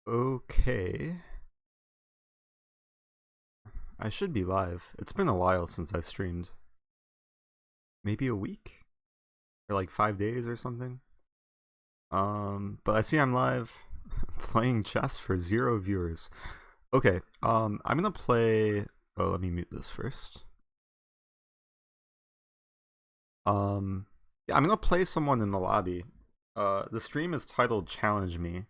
Okay. I should be live. It's been a while since I streamed. Maybe a week? Or like 5 days or something? But I see I'm live playing chess for 0 viewers. Okay, I'm gonna play. Oh, let me mute this first. Yeah, I'm gonna play someone in the lobby. The stream is titled Challenge Me.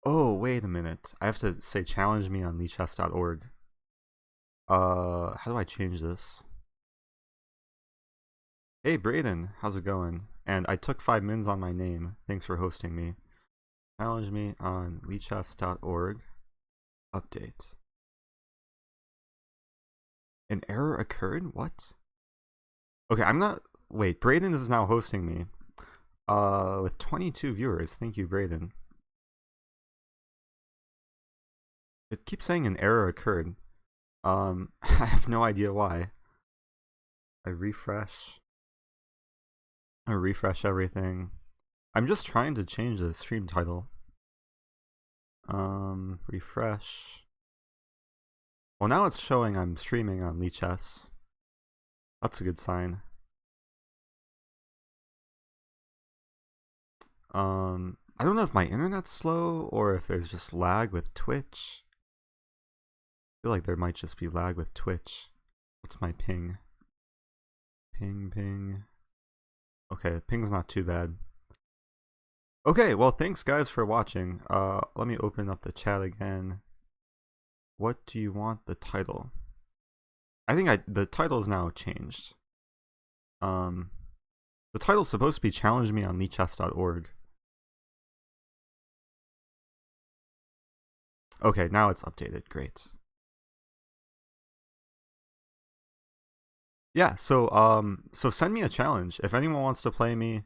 Oh, wait a minute. I have to say challenge me on leechess.org. How do I change this? Hey Braden, how's it going? And I took 5 mins on my name. Thanks for hosting me. Challenge me on leechess.org. Update. An error occurred? What? Okay, I'm not. Wait, Braden is now hosting me. With 22 viewers. Thank you, Braden. It keeps saying an error occurred. I have no idea why. I refresh everything. I'm just trying to change the stream title. Refresh. Well, now it's showing I'm streaming on Leechess. That's a good sign. I don't know if my internet's slow or if there's just lag with Twitch. I feel like there might just be lag with Twitch. What's my ping? Ping. Okay, ping's not too bad. Okay, well, thanks guys for watching. Let me open up the chat again. What do you want the title? I think the title is now changed. The title's supposed to be challenge me on leechess.org. Okay, now it's updated. Great. Yeah, so send me a challenge. If anyone wants to play me,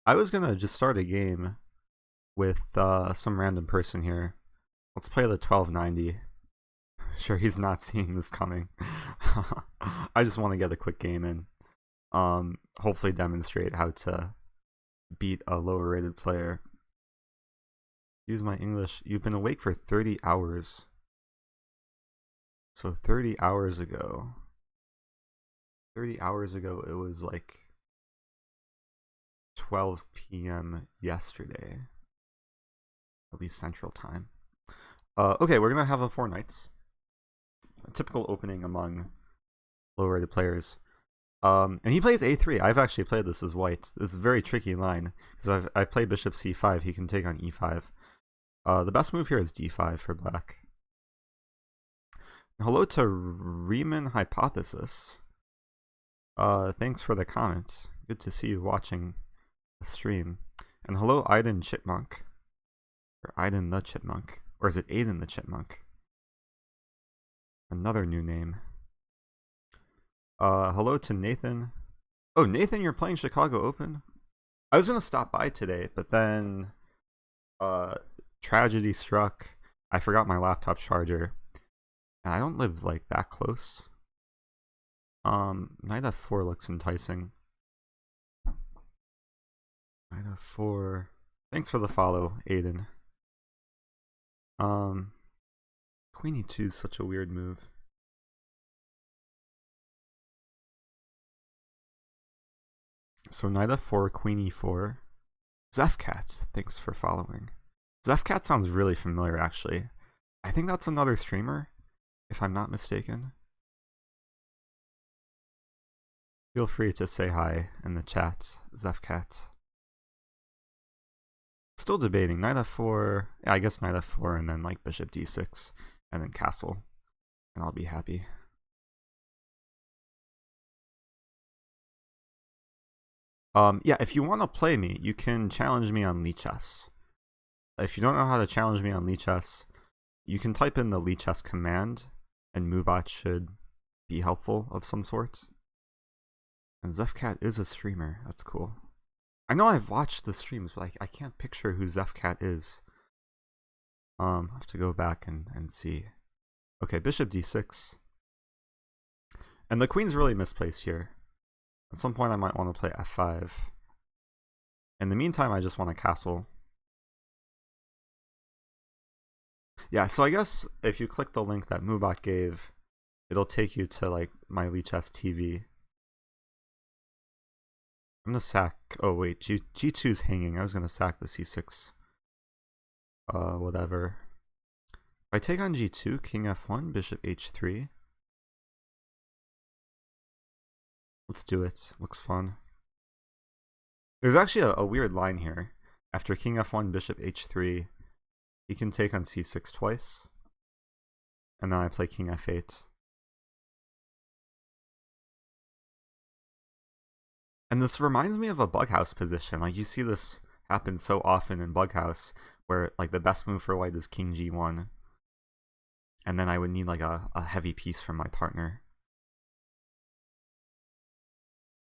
I was gonna just start a game with some random person here. Let's play the 1290. Sure, he's not seeing this coming. I just want to get a quick game in. Hopefully demonstrate how to beat a lower rated player. Use my English. You've been awake for 30 hours. So 30 hours ago. 30 hours ago, it was like 12 p.m. yesterday. At least Central Time. Okay, we're gonna have a 4 nights. A typical opening among lower rated players. And he plays a3. I've actually played this as white. This is a very tricky line because I play bishop c5. He can take on e5. The best move here is d5 for black. Hello to Riemann Hypothesis. Thanks for the comment. Good to see you watching the stream. And hello, Aiden Chipmunk. Or Aiden the Chipmunk. Or is it Aiden the Chipmunk? Another new name. Hello to Nathan. Oh, Nathan, you're playing Chicago Open? I was gonna stop by today, but then tragedy struck. I forgot my laptop charger. And I don't live like that close. Knight f4 looks enticing. Knight f4. Thanks for the follow, Aiden. Queen e2 is such a weird move. So knight f4, queen e4. Zefcat, thanks for following. Zefcat sounds really familiar, actually. I think that's another streamer, if I'm not mistaken. Feel free to say hi in the chat, Zefcat. Still debating. Knight f4. Yeah, I guess knight f4 and then like bishop d6 and then castle. And I'll be happy. Yeah, if you want to play me, you can challenge me on Leechess. If you don't know how to challenge me on Leechess, you can type in the Leechess command, and Moobot should be helpful of some sort. And Zefcat is a streamer. That's cool. I know I've watched the streams, but I can't picture who Zefcat is. I have to go back and see. Okay, bishop d6. And the queen's really misplaced here. At some point I might want to play f5. In the meantime, I just want to castle. Yeah, so I guess if you click the link that Mubot gave, it'll take you to like my Lichess TV. I'm gonna sack. Oh wait, G2's hanging. I was gonna sack the C6. Whatever. If I take on G2, King F1, Bishop H3. Let's do it. Looks fun. There's actually a weird line here. After King F1, Bishop H3, he can take on C6 twice. And then I play King F8. And this reminds me of a Bughouse position. Like, you see this happen so often in Bughouse, where like the best move for white is King G1. And then I would need like a heavy piece from my partner.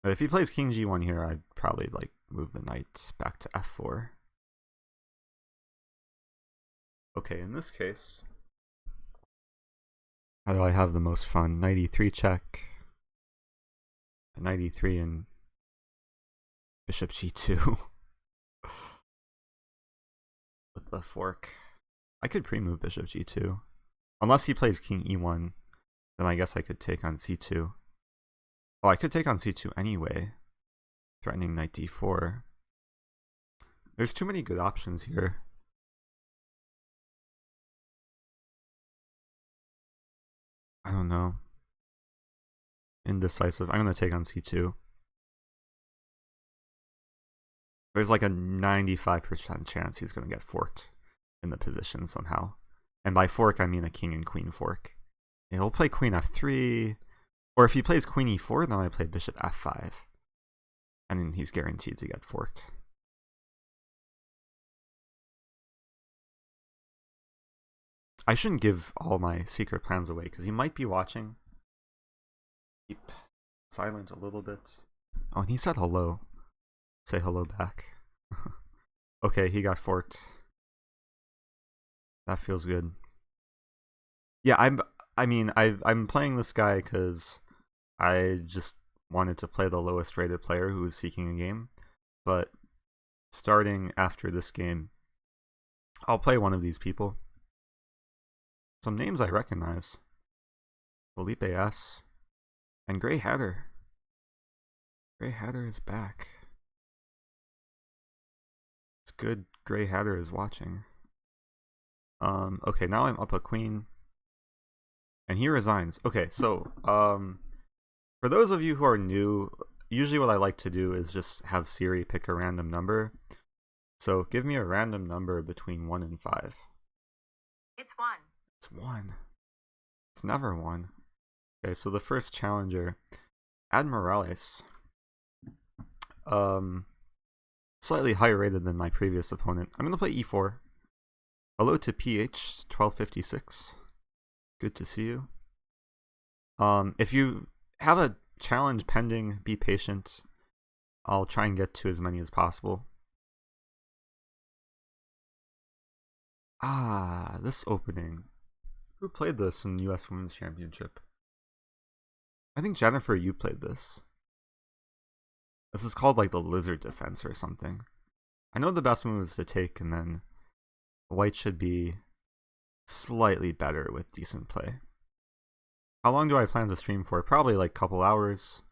But if he plays King G1 here, I'd probably like move the knight back to F4. Okay, in this case, how do I have the most fun? Knight E3 check. Knight E3 and Bishop G2 with the fork. I could pre-move Bishop G2. Unless he plays King E1, then I guess I could take on C2. Oh, I could take on C2 anyway, threatening Knight D4. There's too many good options here. I don't know. Indecisive. I'm going to take on C2. There's like a 95% chance he's going to get forked in the position somehow. And by fork, I mean a king and queen fork. And he'll play queen f3, or if he plays queen e4, then I play bishop f5. And then he's guaranteed to get forked. I shouldn't give all my secret plans away, because he might be watching. Keep silent a little bit. Oh, and he said hello. Say hello back. Okay, he got forked. That feels good. Yeah, I'm playing this guy because I just wanted to play the lowest rated player who was seeking a game. But starting after this game, I'll play one of these people. Some names I recognize. Felipe S. And Grey Hatter. Grey Hatter is back. It's good Grey Hatter is watching. Okay, now I'm up a queen. And he resigns. Okay, so, for those of you who are new, usually what I like to do is just have Siri pick a random number. So give me a random number between 1 and 5. It's 1. It's 1. It's never 1. Okay, so the first challenger, Admirales. Slightly higher rated than my previous opponent. I'm gonna play e4. Hello to PH 1256. Good to see you. If you have a challenge pending, be patient. I'll try and get to as many as possible. Ah, this opening. Who played this in US Women's Championship? I think Jennifer, you played this. This is called like the lizard defense or something. I know the best move is to take, and then white should be slightly better with decent play. How long do I plan to stream for? Probably like a couple hours.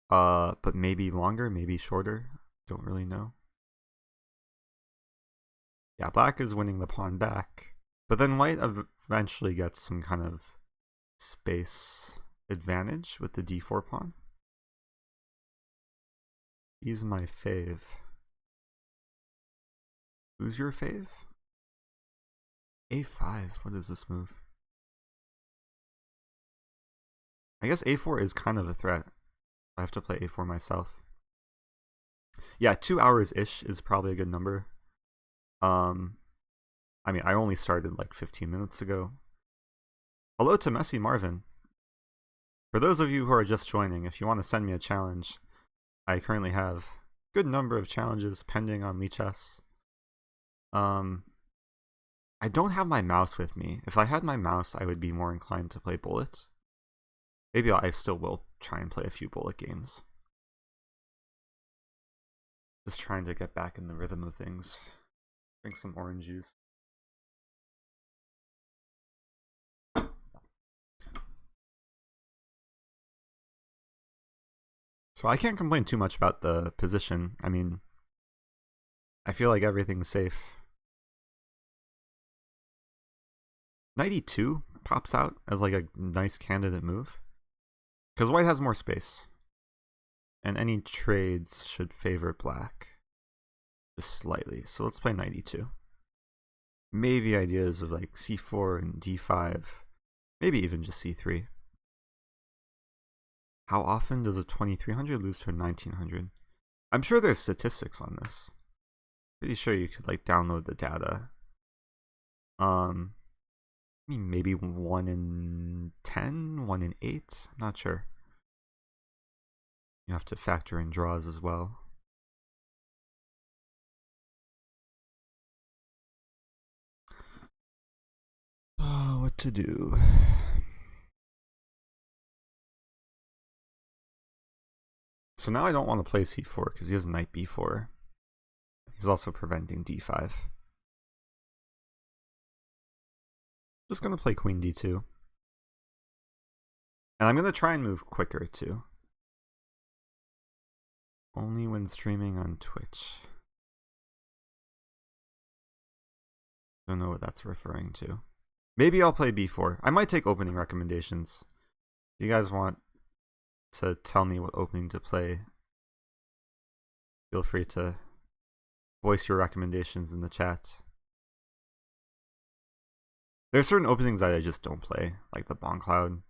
But maybe longer, maybe shorter. Don't really know. Yeah, black is winning the pawn back. But then white eventually gets some kind of space advantage with the d4 pawn. He's my fave. Who's your fave? a5. What is this move? I guess a4 is kind of a threat. I have to play a4 myself. Yeah, 2 hours-ish is probably a good number. I mean, I only started like 15 minutes ago. Hello to Messy Marvin. For those of you who are just joining, if you want to send me a challenge, I currently have a good number of challenges pending on Lichess. I don't have my mouse with me. If I had my mouse, I would be more inclined to play Bullet. Maybe I still will try and play a few Bullet games. Just trying to get back in the rhythm of things. Drink some orange juice. So I can't complain too much about the position. I mean, I feel like everything's safe. Knight e2 pops out as like a nice candidate move. Because white has more space. And any trades should favor black. Just slightly. So let's play knight e2. Maybe ideas of like c4 and d5. Maybe even just c3. How often does a 2300 lose to a 1900? I'm sure there's statistics on this. Pretty sure you could like download the data. I mean maybe 1 in 10, 1 in 8. I'm not sure. You have to factor in draws as well. Oh, what to do? So now I don't want to play c4 because he has knight b4. He's also preventing d5. Just going to play queen d2. And I'm going to try and move quicker too. Only when streaming on Twitch. Don't know what that's referring to. Maybe I'll play b4. I might take opening recommendations. If you guys want to tell me what opening to play, feel free to voice your recommendations in the chat. There's certain openings that I just don't play, like the Bon Cloud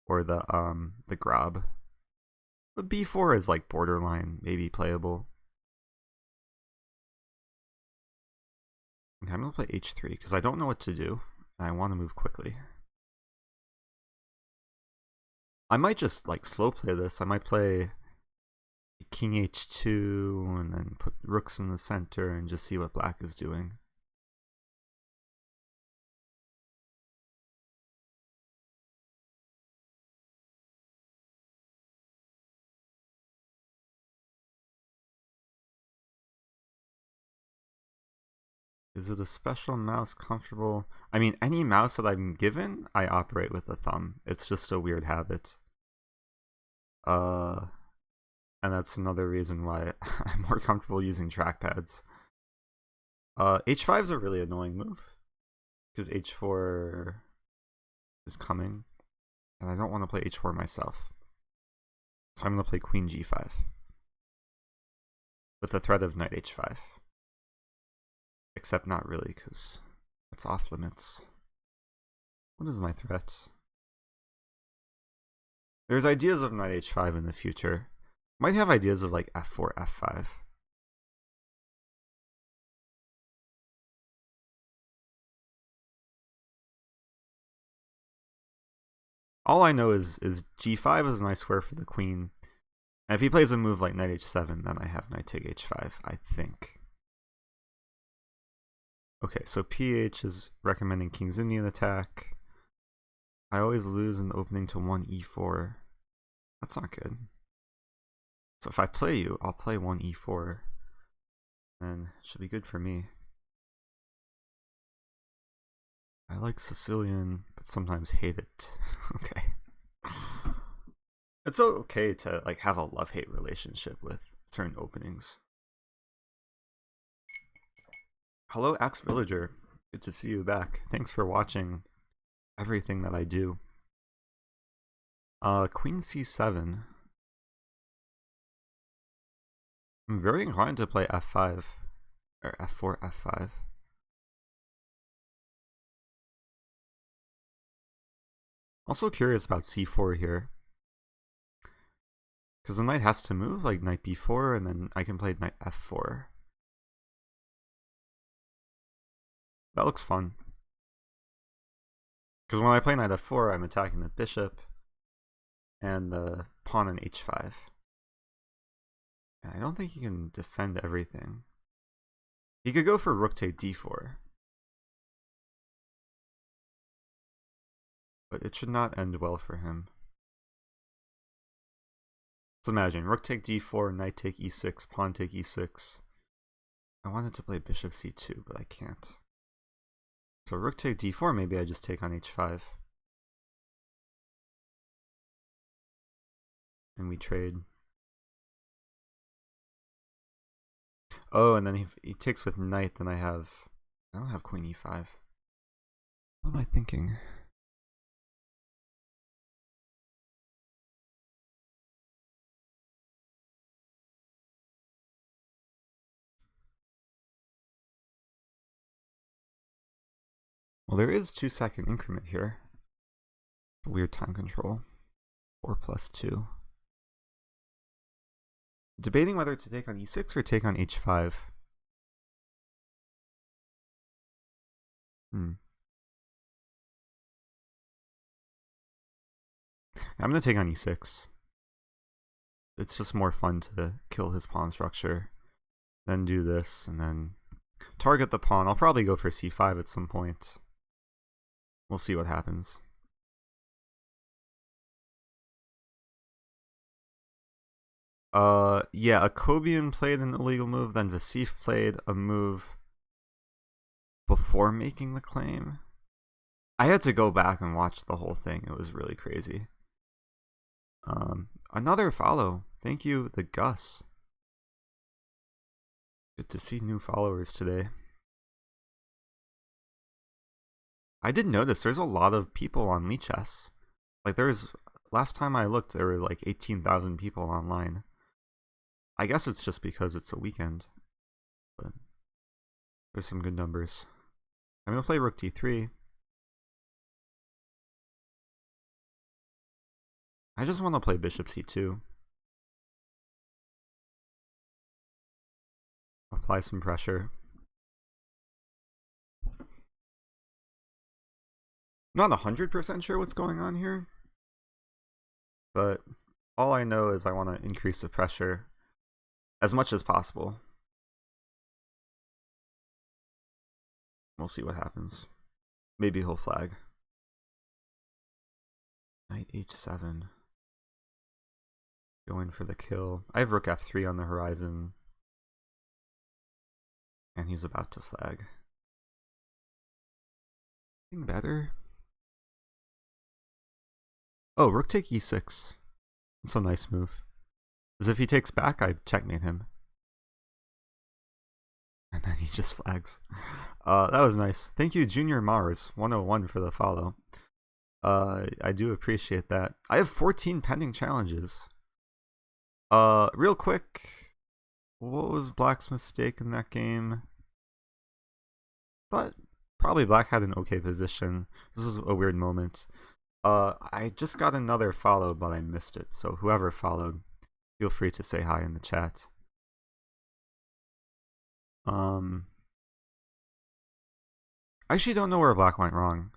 or the Grab. But b4 is like borderline, maybe playable. Okay, I'm gonna play h3 because I don't know what to do and I want to move quickly. I might just like slow play this. I might play king h2 and then put rooks in the center and just see what black is doing. Is it a special mouse comfortable? I mean, any mouse that I'm given, I operate with a thumb. It's just a weird habit. And that's another reason why I'm more comfortable using trackpads. H5 is a really annoying move because H4 is coming, and I don't want to play H4 myself. So I'm going to play Queen G5 with the threat of Knight H5. Except not really, because it's off limits. What is my threat? There's ideas of Knight H5 in the future. Might have ideas of like F4, F5. All I know is G5 is a nice square for the queen. And if he plays a move like Knight H7, then I have Knight take H5, I think. Okay, so PH is recommending King's Indian attack. I always lose in the opening to 1 E4. That's not good. So if I play you, I'll play 1 E4. And it should be good for me. I like Sicilian, but sometimes hate it. Okay. It's okay to like have a love-hate relationship with certain openings. Hello, Axe Villager. Good to see you back. Thanks for watching everything that I do. Queen C7. I'm very inclined to play F5 or F4, F5. Also curious about C4 here, because the knight has to move like Knight B4, and then I can play Knight F4. That looks fun. Because when I play Knight F4, I'm attacking the bishop and the pawn on H5. And I don't think he can defend everything. He could go for Rook take D4. But it should not end well for him. Let's imagine Rook take D4, Knight take E6, Pawn take E6. I wanted to play Bishop C2, but I can't. So Rook take D4, maybe I just take on H5. And we trade. Oh, and then he takes with knight, then I don't have queen e5. What am I thinking? Well, there is 2-second increment here. Weird time control. 4+2. Debating whether to take on e6 or take on h5. I'm gonna take on e6. It's just more fun to kill his pawn structure. Then do this, and then target the pawn. I'll probably go for c5 at some point. We'll see what happens. Yeah, Akobian played an illegal move, then Vasif played a move before making the claim. I had to go back and watch the whole thing. It was really crazy. Another follow. Thank you, the Gus. Good to see new followers today. I did notice there's a lot of people on Lichess. Like last time I looked, there were like 18,000 people online. I guess it's just because it's a weekend, but there's some good numbers. I'm gonna play rook d3. I just want to play bishop c2. Apply some pressure. Not 100% sure what's going on here, but all I know is I want to increase the pressure as much as possible. We'll see what happens. Maybe he'll flag. Knight h7. Going for the kill. I have rook f3 on the horizon. And he's about to flag. Anything better? Oh, rook take e6. That's a nice move. Because if he takes back, I checkmate him. And then he just flags. That was nice. Thank you, Junior Mars 101 for the follow. I do appreciate that. I have 14 pending challenges. Real quick, what was Black's mistake in that game? Thought probably Black had an okay position. This is a weird moment. I just got another follow, but I missed it. So whoever followed, feel free to say hi in the chat. I actually don't know where Black went wrong.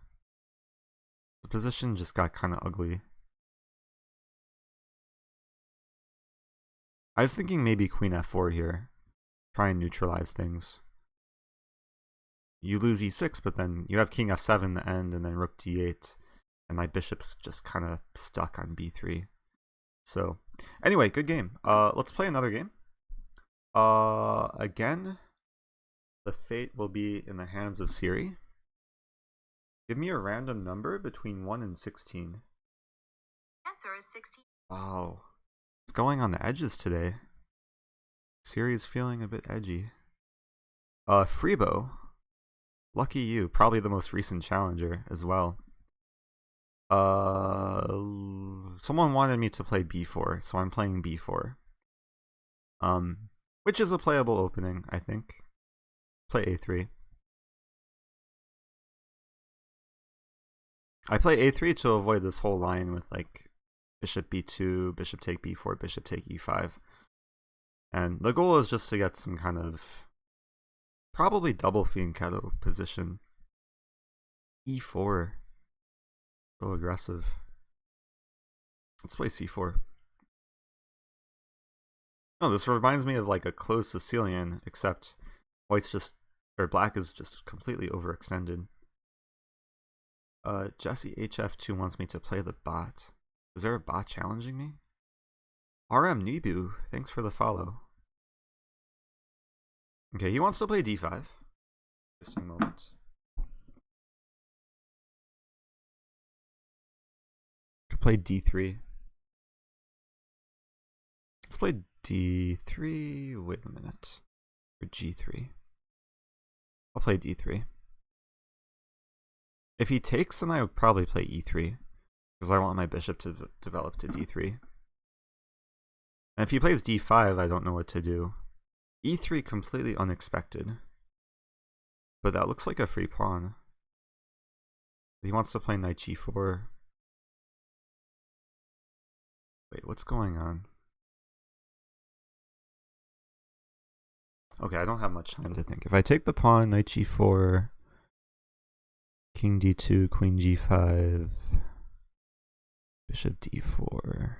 The position just got kind of ugly. I was thinking maybe queen f4 here. Try and neutralize things. You lose e6, but then you have king f7 in the end, and then rook d8. And my bishop's just kind of stuck on b3. So, anyway, good game. Let's play another game. Again, the fate will be in the hands of Siri. Give me a random number between 1 and 16. Answer is 16. Wow. It's going on the edges today. Siri is feeling a bit edgy. Freebo. Lucky you. Probably the most recent challenger as well. Someone wanted me to play b4, so I'm playing b4. Which is a playable opening, I think. Play a3. I play a3 to avoid this whole line with like bishop b2, bishop take b4, bishop take e5. And the goal is just to get some kind of probably double fianchetto position. e4. So aggressive. Let's play c4. Oh, this reminds me of like a closed Sicilian, except Black is just completely overextended. Jesse HF2 wants me to play the bot. Is there a bot challenging me? RM Nibu, thanks for the follow. Okay, he wants to play d5. Interesting moment. Could play d3. Let's play d3. Wait a minute. Or g3. I'll play d3. If he takes, then I would probably play e3, because I want my bishop to develop to d3. And if he plays d5, I don't know what to do. e3 completely unexpected. But that looks like a free pawn. He wants to play knight g4. Wait, what's going on? Okay, I don't have much time to think. If I take the pawn, knight g4, king d2, queen g5, bishop d4.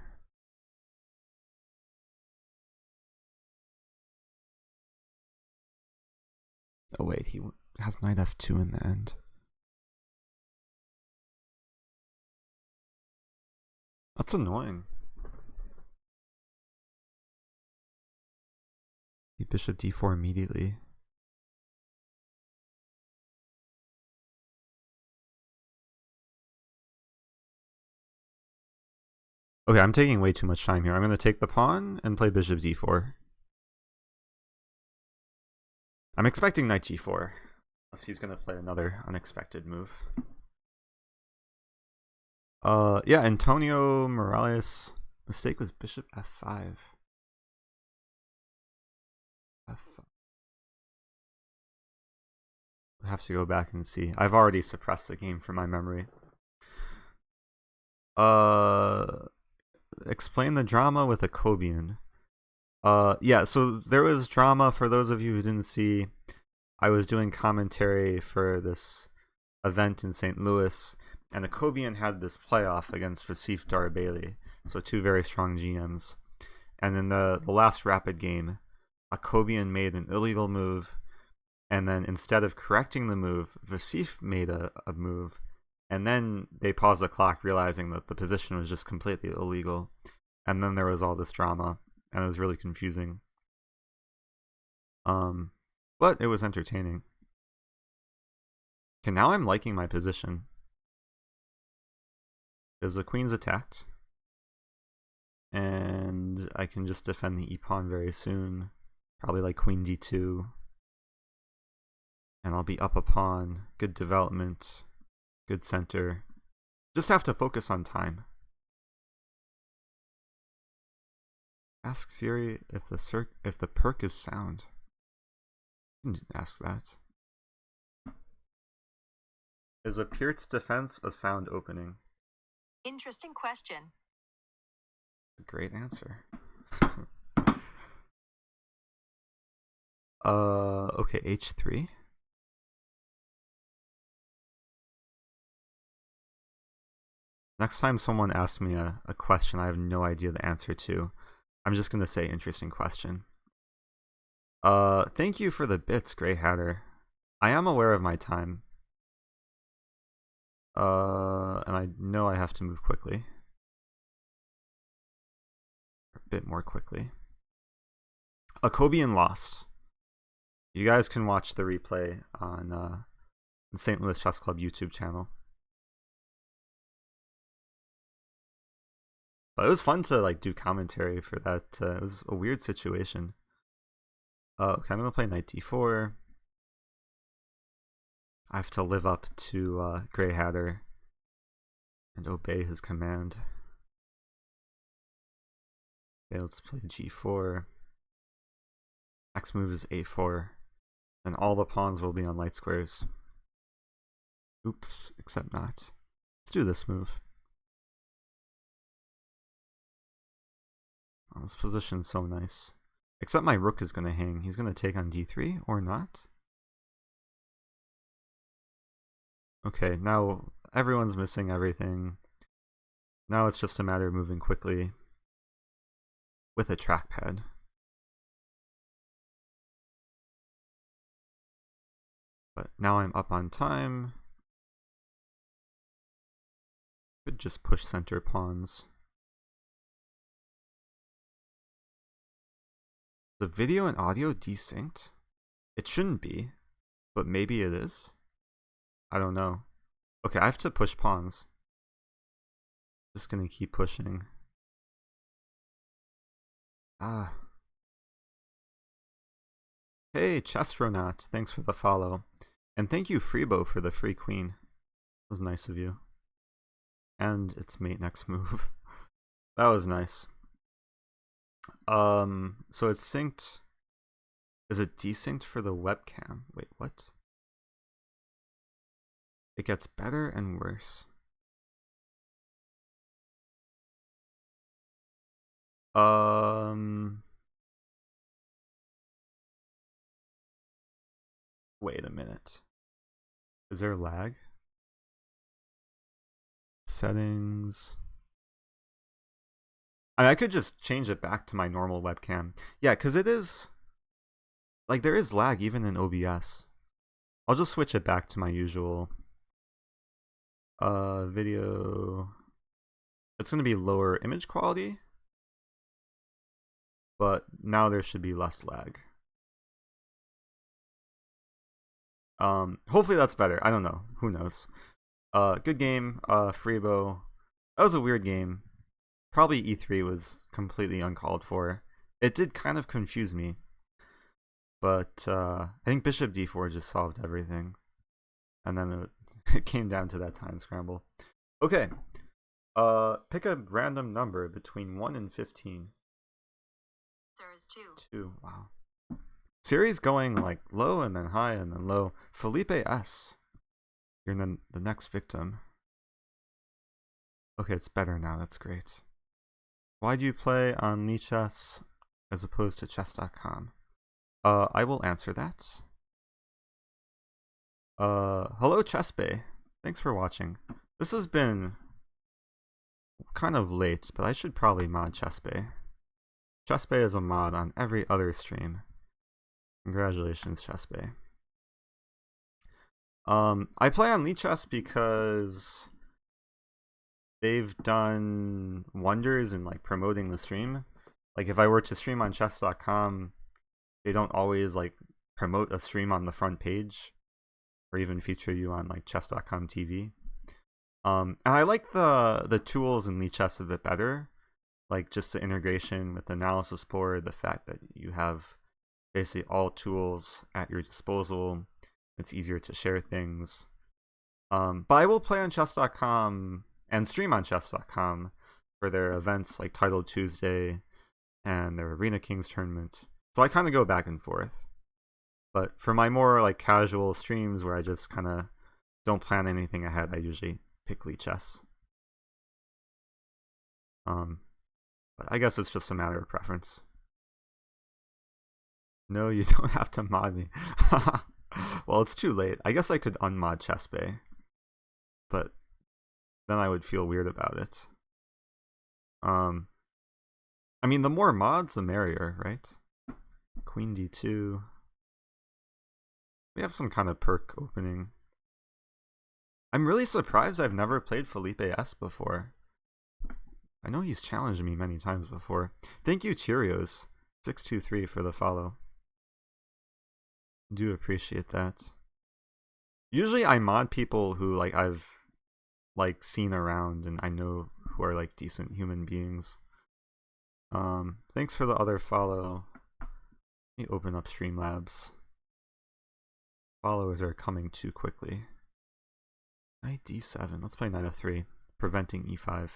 Oh wait, he has knight f2 in the end. That's annoying. Bishop d4 immediately. Okay, I'm taking way too much time here. I'm going to take the pawn and play bishop d4. I'm expecting knight g4, unless he's going to play another unexpected move. Yeah, Antonio Morales' mistake was bishop f5. F5. I have to go back and see. I've already suppressed the game from my memory. Explain the drama with a Cobian. Yeah, so there was drama. For those of you who didn't see, I was doing commentary for this event in St. Louis, and Akobian had this playoff against Vasif Darabeli, so two very strong GMs. And in the last rapid game, Akobian made an illegal move, and then instead of correcting the move, Vasif made a move, and then they paused the clock, realizing that the position was just completely illegal. And then there was all this drama, and it was really confusing. But it was entertaining. Okay, now I'm liking my position. Because the queen's attacked. And I can just defend the e-pawn very soon. Probably like queen d2. And I'll be up a pawn. Good development. Good center. Just have to focus on time. Ask Siri if the perk is sound. I didn't ask that. Is a Pirt's defense a sound opening? Interesting question. Great answer. Okay, h3. Next time someone asks me a question I have no idea the answer to, I'm just gonna say interesting question. Thank you for the bits, Grey Hatter. I am aware of my time. And I know I have to move quickly. A bit more quickly. Akobian lost. You guys can watch the replay on the St. Louis Chess Club YouTube channel. But it was fun to like do commentary for that. It was a weird situation. Okay, I'm gonna play knight d4. I have to live up to Grey Hatter and obey his command. Okay, let's play g4. Next move is a4. And all the pawns will be on light squares. Oops, except not. Let's do this move. Oh, this position's so nice. Except my rook is going to hang. He's going to take on d3 or not. Okay, now everyone's missing everything. Now it's just a matter of moving quickly with a trackpad. But now I'm up on time. Could just push center pawns. The video and audio desynced? It shouldn't be, but maybe it is. I don't know. Okay, I have to push pawns. Just gonna keep pushing. Ah. Hey, Chestronaut, thanks for the follow. And thank you, Freebo, for the free queen. That was nice of you. And its mate next move. That was nice. So it's synced. Is it desynced for the webcam? Wait, what? It gets better and worse. Wait a minute. Is there lag? Settings. I could just change it back to my normal webcam. Yeah, because it is... Like, there is lag even in OBS. I'll just switch it back to my usual... video... It's going to be lower image quality. But now there should be less lag. Hopefully that's better. I don't know. Who knows? Good game, Freebo. That was a weird game. Probably E3 was completely uncalled for. It did kind of confuse me. But I think Bishop D4 just solved everything. And then it came down to that time scramble. Okay. Pick a random number between 1 and 15. There is 2. 2, wow. Series going like low and then high and then low. Felipe S. You're the next victim. Okay, it's better now. That's great. Why do you play on Lichess as opposed to chess.com? I will answer that. Hello Chessbay. Thanks for watching. This has been kind of late, but I should probably mod Chessbay. Chessbay is a mod on every other stream. Congratulations, Chessbay. I play on Lichess because they've done wonders in like promoting the stream. Like if I were to stream on chess.com, they don't always like promote a stream on the front page or even feature you on like chess.com TV. And I like the tools in Lichess a bit better. Like just the integration with the analysis board, the fact that you have basically all tools at your disposal. It's easier to share things. But I will play on chess.com and stream on chess.com for their events like Title Tuesday and their Arena Kings tournament. So I kind of go back and forth. But for my more like casual streams where I just kind of don't plan anything ahead, I usually pick Lichess. But I guess it's just a matter of preference. No, you don't have to mod me. Well, it's too late. I guess I could unmod Chessbay, but then I would feel weird about it. I mean, the more mods, the merrier, right? Queen D2. We have some kind of perk opening. I'm really surprised I've never played Felipe S before. I know he's challenged me many times before. Thank you, Cheerios 623 for the follow. Do appreciate that. Usually I mod people who like I've like seen around and I know who are like decent human beings. Thanks for the other follow. Let me open up Streamlabs. Followers are coming too quickly. Knight D7. Let's play Knight F3. Preventing E5.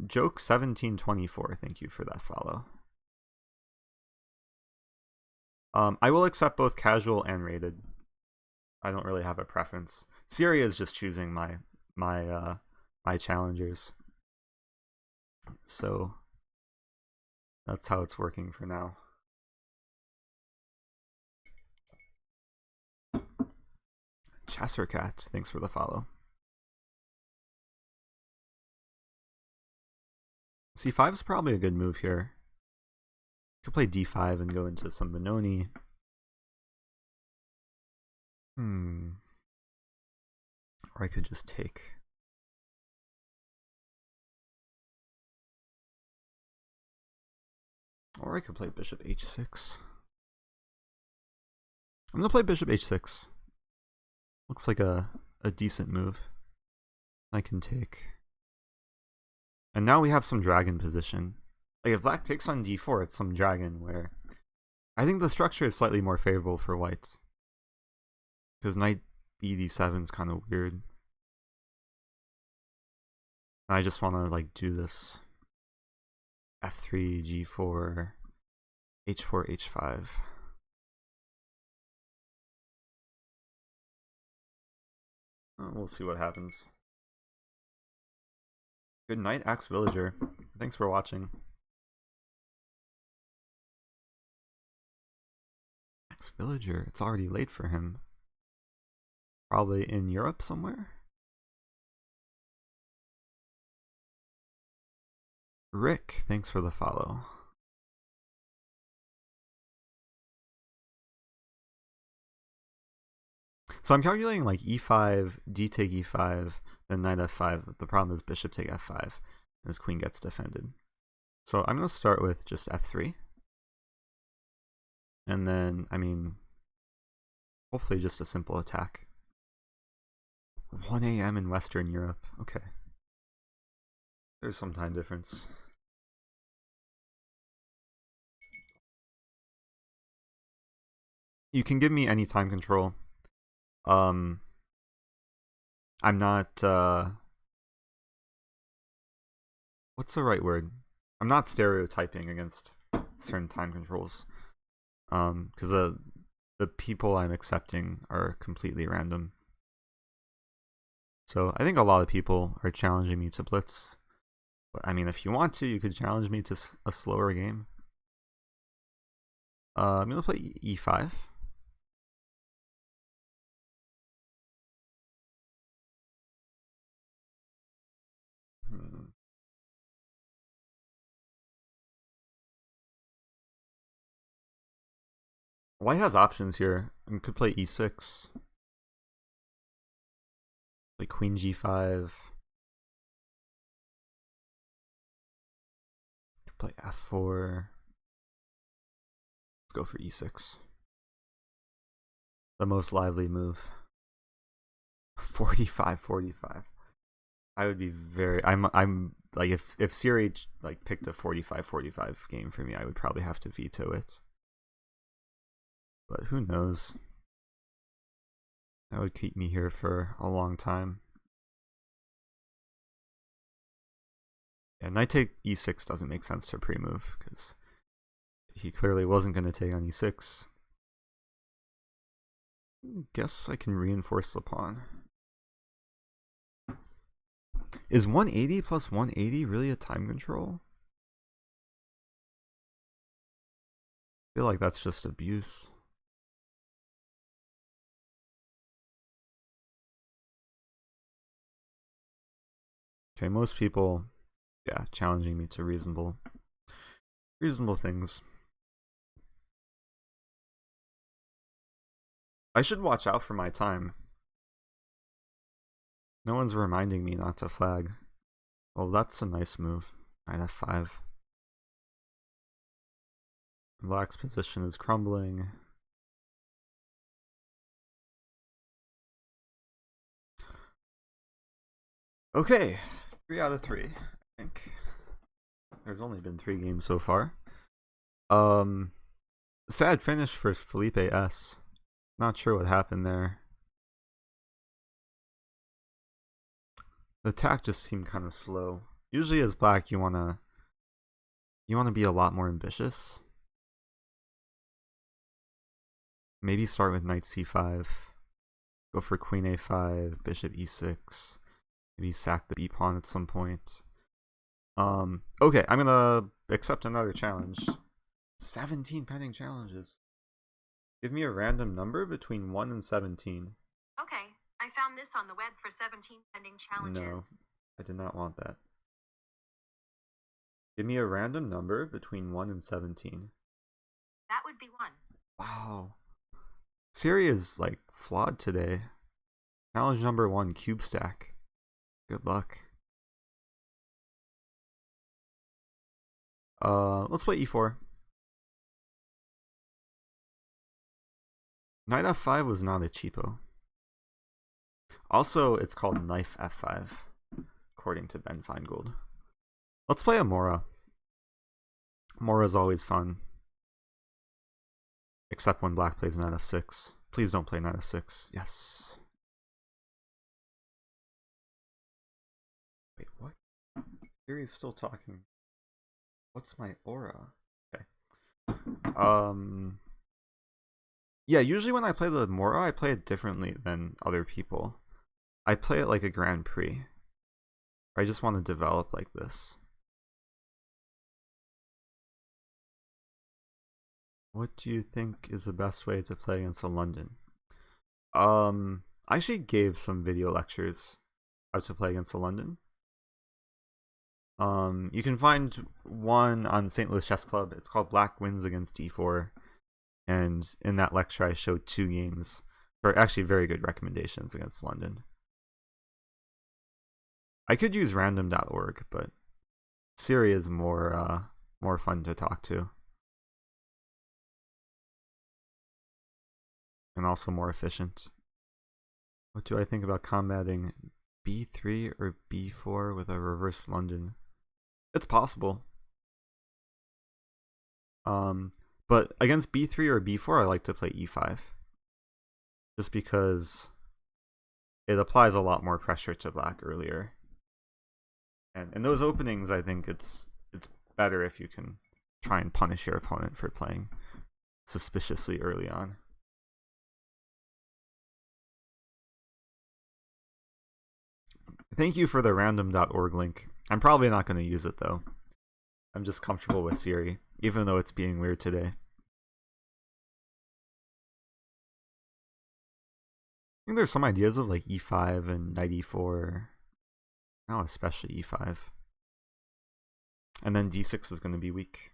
Joke 1724. Thank you for that follow. I will accept both casual and rated. I don't really have a preference. Syria is just choosing my challengers. So that's how it's working for now. Chassercat, thanks for the follow. C5 is probably a good move here. Could play D5 and go into some Benoni. Or I could just take. Or I could play Bishop H6. I'm gonna play Bishop H6. Looks like a decent move. I can take. And now we have some dragon position. Like if black takes on d4, it's some dragon where I think the structure is slightly more favorable for white. Because knight bd7 is kind of weird. I just want to like do this f3, g4, h4, h5. We'll see what happens. Good night, Axe Villager. Thanks for watching. Axe Villager, it's already late for him. Probably in Europe somewhere? Rick, thanks for the follow. So I'm calculating like e5, d take e5, then knight f5. The problem is bishop take f5, and his queen gets defended. So I'm going to start with just f3. And then, I mean, hopefully just a simple attack. 1 a.m. in Western Europe. Okay. There's some time difference. You can give me any time control. I'm not, what's the right word? I'm not stereotyping against certain time controls. Because the people I'm accepting are completely random. So I think a lot of people are challenging me to blitz. But I mean, if you want to, you could challenge me to a slower game. I'm going to play e5. White has options here. I could play e6. Play queen g5. Could play f4. Let's go for e6. The most lively move. 45-45. I would be very. I'm like if Siri like picked a 45-45 game for me, I would probably have to veto it. But who knows? That would keep me here for a long time. Yeah, knight take e6 doesn't make sense to pre-move because he clearly wasn't going to take on e6. Guess I can reinforce the pawn. Is 180 plus 180 really a time control? I feel like that's just abuse. Okay, most people, yeah, challenging me to reasonable things. I should watch out for my time. No one's reminding me not to flag. Oh, that's a nice move. Knight f5. Black's position is crumbling. Okay, 3 out of 3, I think. There's only been 3 games so far. Sad finish for Felipe S. Not sure what happened there. The attack just seemed kind of slow. Usually as black you wanna be a lot more ambitious. Maybe start with knight c5. Go for queen a5, bishop e6. Maybe sack the b pawn at some point. Okay, I'm gonna accept another challenge. 17 pending challenges. Give me a random number between 1 and 17. Okay, I found this on the web for 17 pending challenges. No, I did not want that. Give me a random number between 1 and 17. That would be 1. Wow. Siri is like flawed today. Challenge number 1, cube stack. Good luck. Let's play e4. Knight f5 was not a cheapo. Also, it's called knife f5, according to Ben Feingold. Let's play a Mora. Mora is always fun. Except when black plays knight f6. Please don't play knight f6. Yes. Wait, what? Siri's still talking. What's my aura? Okay. Yeah, usually when I play the Mora, I play it differently than other people. I play it like a Grand Prix. I just want to develop like this. What do you think is the best way to play against a London? I actually gave some video lectures how to play against a London. You can find one on St. Louis Chess Club. It's called Black Wins Against D4. And in that lecture, I showed 2 games, or actually very good recommendations against London. I could use random.org, but Siri is more fun to talk to. And also more efficient. What do I think about combating b3 or b4 with a reverse London? It's possible. But against b3 or b4, I like to play e5. Just because it applies a lot more pressure to black earlier. And in those openings, I think it's better if you can try and punish your opponent for playing suspiciously early on. Thank you for the random.org link. I'm probably not going to use it though. I'm just comfortable with Siri, even though it's being weird today. I think there's some ideas of like e5 and knight e4. Now especially e5. And then d6 is going to be weak.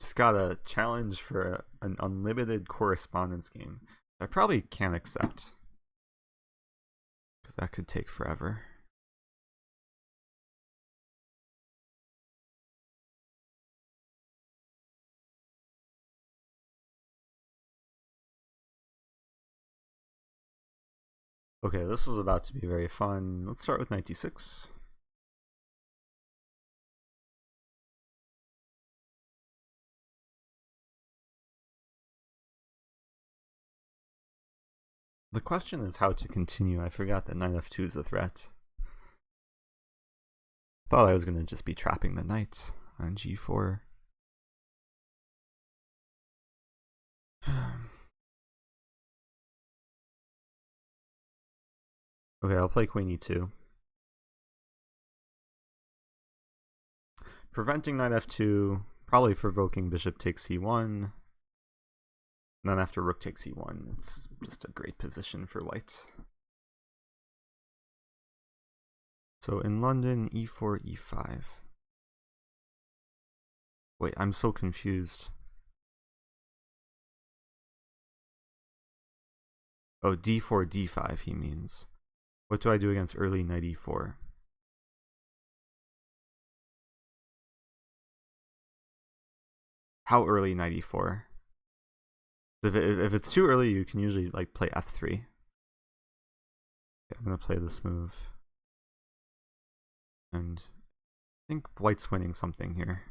Just got a challenge for an unlimited correspondence game. I probably can't accept. Because that could take forever. Okay, this is about to be very fun. Let's start with knight d6. The question is how to continue. I forgot that knight f2 is a threat. Thought I was going to just be trapping the knight on g4. Okay, I'll play queen e2. Preventing knight f2, probably provoking bishop takes c1. And then after rook takes e1, it's just a great position for white. So in London, e4, e5. Wait, I'm so confused. Oh, d4, d5 he means. What do I do against early knight e4? How early knight e4? If it's too early, you can usually like play f3. Okay, I'm gonna play this move. And I think white's winning something here.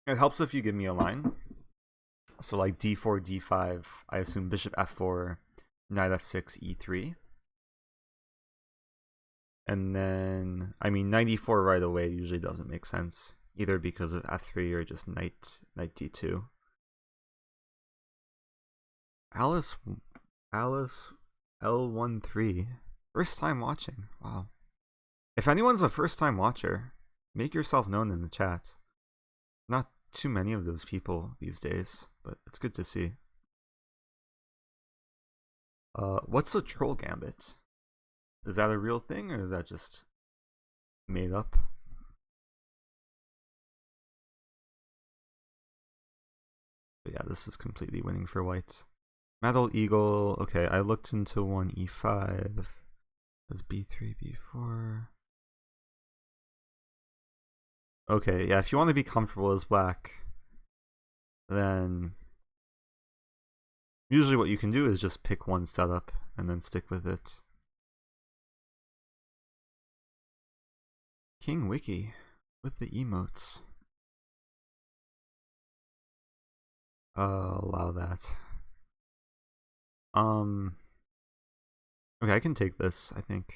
It helps if you give me a line. So like d4, d5, I assume bishop f4, knight f6, e3. And then, I mean, knight e4 right away usually doesn't make sense, either because of f3 or just knight d2. Alice L13, first time watching. Wow. If anyone's a first time watcher, make yourself known in the chat. Not too many of those people these days, but it's good to see. What's the troll gambit? Is that a real thing, or is that just made up? But yeah, this is completely winning for white. Metal Eagle. Okay, I looked into one e5. That's b3, b4. Okay, yeah, if you want to be comfortable as black, then Usually what you can do is just pick one setup and then stick with it. King Wiki with the emotes. Allow that. Okay, I can take this, I think.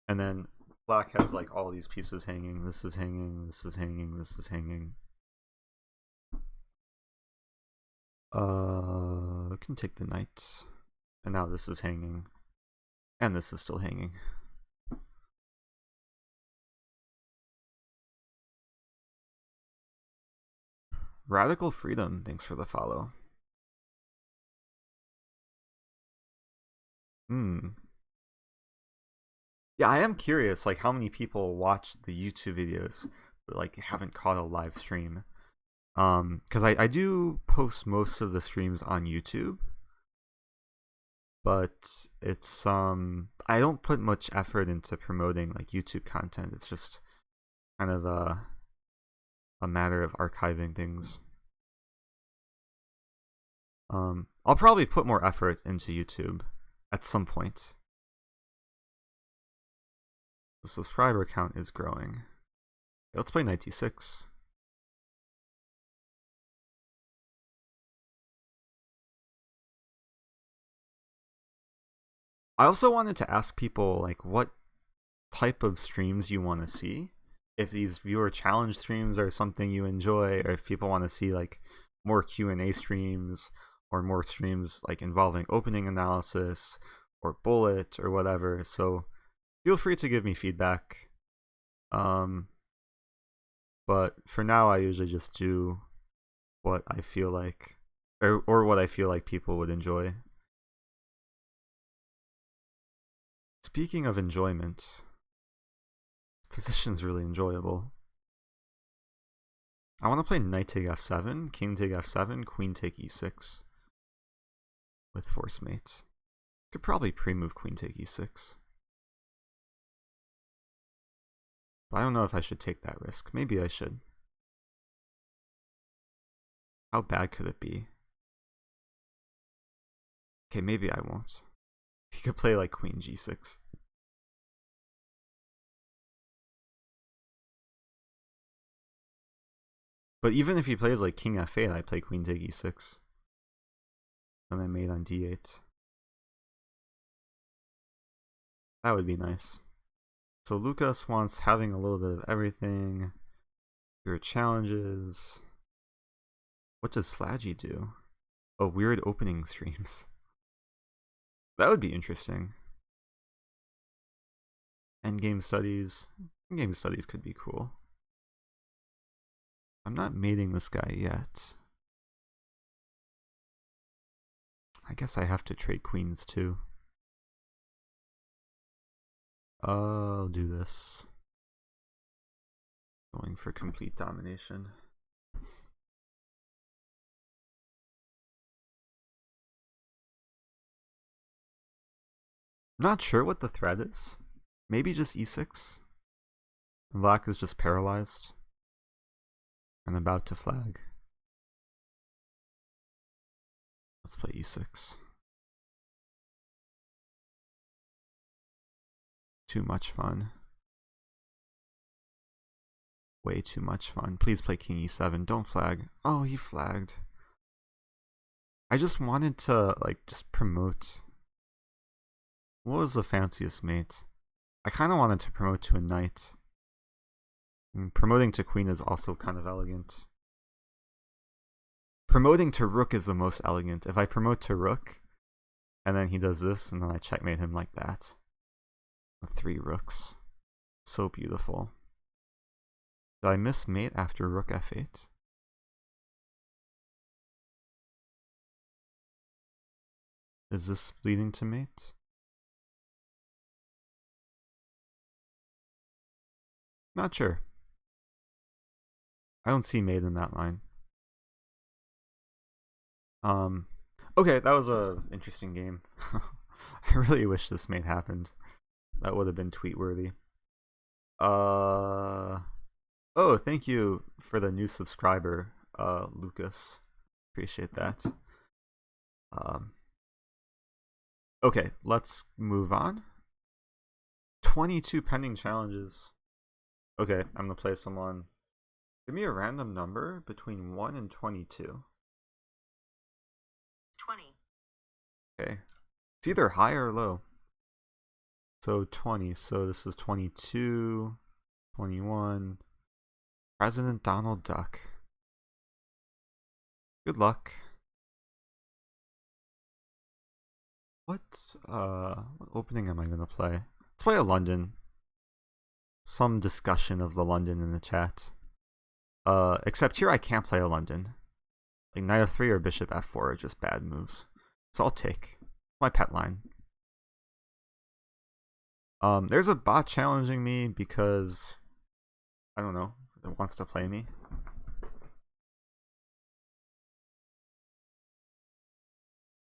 And then black has like all these pieces hanging. This is hanging, this is hanging, this is hanging. I can take the knight. And now this is hanging. And this is still hanging. Radical Freedom, thanks for the follow. Yeah, I am curious, like, how many people watch the YouTube videos but like haven't caught a live stream. Because I do post most of the streams on YouTube, but it's I don't put much effort into promoting like YouTube content. It's just kind of a matter of archiving things. I'll probably put more effort into YouTube at some point. The subscriber count is growing. Okay, let's play 96. I also wanted to ask people like what type of streams you want to see. If these viewer challenge streams are something you enjoy, or if people want to see like more Q&A streams or more streams like involving opening analysis or bullet or whatever. So feel free to give me feedback. But for now I usually just do what I feel like or what I feel like people would enjoy. Speaking of enjoyment, position's really enjoyable. I want to play knight take f7, king take f7, queen take e6 with force mate. Could probably pre-move queen take e6. But I don't know if I should take that risk. Maybe I should. How bad could it be? Okay, maybe I won't. He could play like queen g6. But even if he plays like king f8, I play queen take e6. And then mate on d8. That would be nice. So Lucas wants having a little bit of everything. Your challenges. What does Slaggy do? Oh, weird opening streams. That would be interesting. Endgame studies. Endgame studies could be cool. I'm not mating this guy yet. I guess I have to trade queens too. I'll do this. Going for complete domination. Not sure what the threat is. Maybe just e6. Black is just paralyzed and about to flag. Let's play e6. Too much fun. Way too much fun. Please play king e7. Don't flag. Oh, he flagged. I just wanted to like just promote. What was the fanciest mate? I kind of wanted to promote to a knight. And promoting to queen is also kind of elegant. Promoting to rook is the most elegant. If I promote to rook, and then he does this, and then I checkmate him like that. The 3 rooks. So beautiful. Did I miss mate after rook f8? Is this leading to mate? Not sure. I don't see mate in that line. Okay, that was a interesting game. I really wish this mate happened. That would have been tweet worthy. Oh, thank you for the new subscriber, Lucas. Appreciate that. Um, okay, let's move on. 22 pending challenges. Okay, I'm gonna play someone. Give me a random number between 1 and 22. 20. Okay. It's either high or low. So 20. So this is 22, 21. President Donald Duck. Good luck. What opening am I gonna play? Let's play a London. Some discussion of the London in the chat. Except here I can't play a London. Like knight f3 or bishop f4 are just bad moves. So I'll take my pet line. There's a bot challenging me because I don't know, it wants to play me.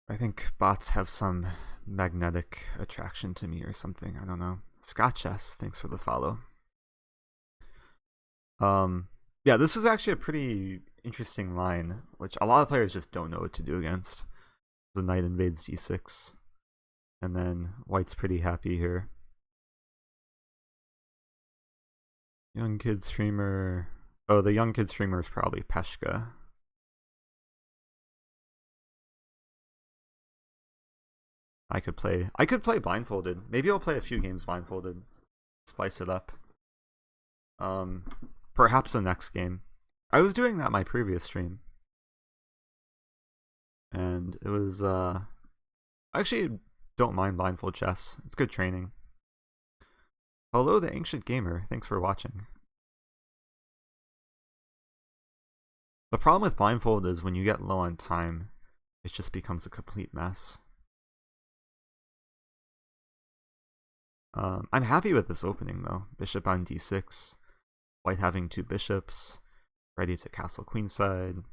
I think bots have some magnetic attraction to me or something. I don't know. Scotch S, thanks for the follow. Yeah, this is actually a pretty interesting line, which a lot of players just don't know what to do against. The knight invades d6, and then white's pretty happy here. Young kid streamer. Oh, the young kid streamer is probably Peshka. I could play blindfolded. Maybe I'll play a few games blindfolded. Spice it up. Perhaps the next game. I was doing that my previous stream. And it was I actually don't mind blindfold chess. It's good training. Hello, the ancient gamer. Thanks for watching. The problem with blindfold is when you get low on time, it just becomes a complete mess. I'm happy with this opening though. Bishop on d6, white having 2 bishops, ready to castle queenside.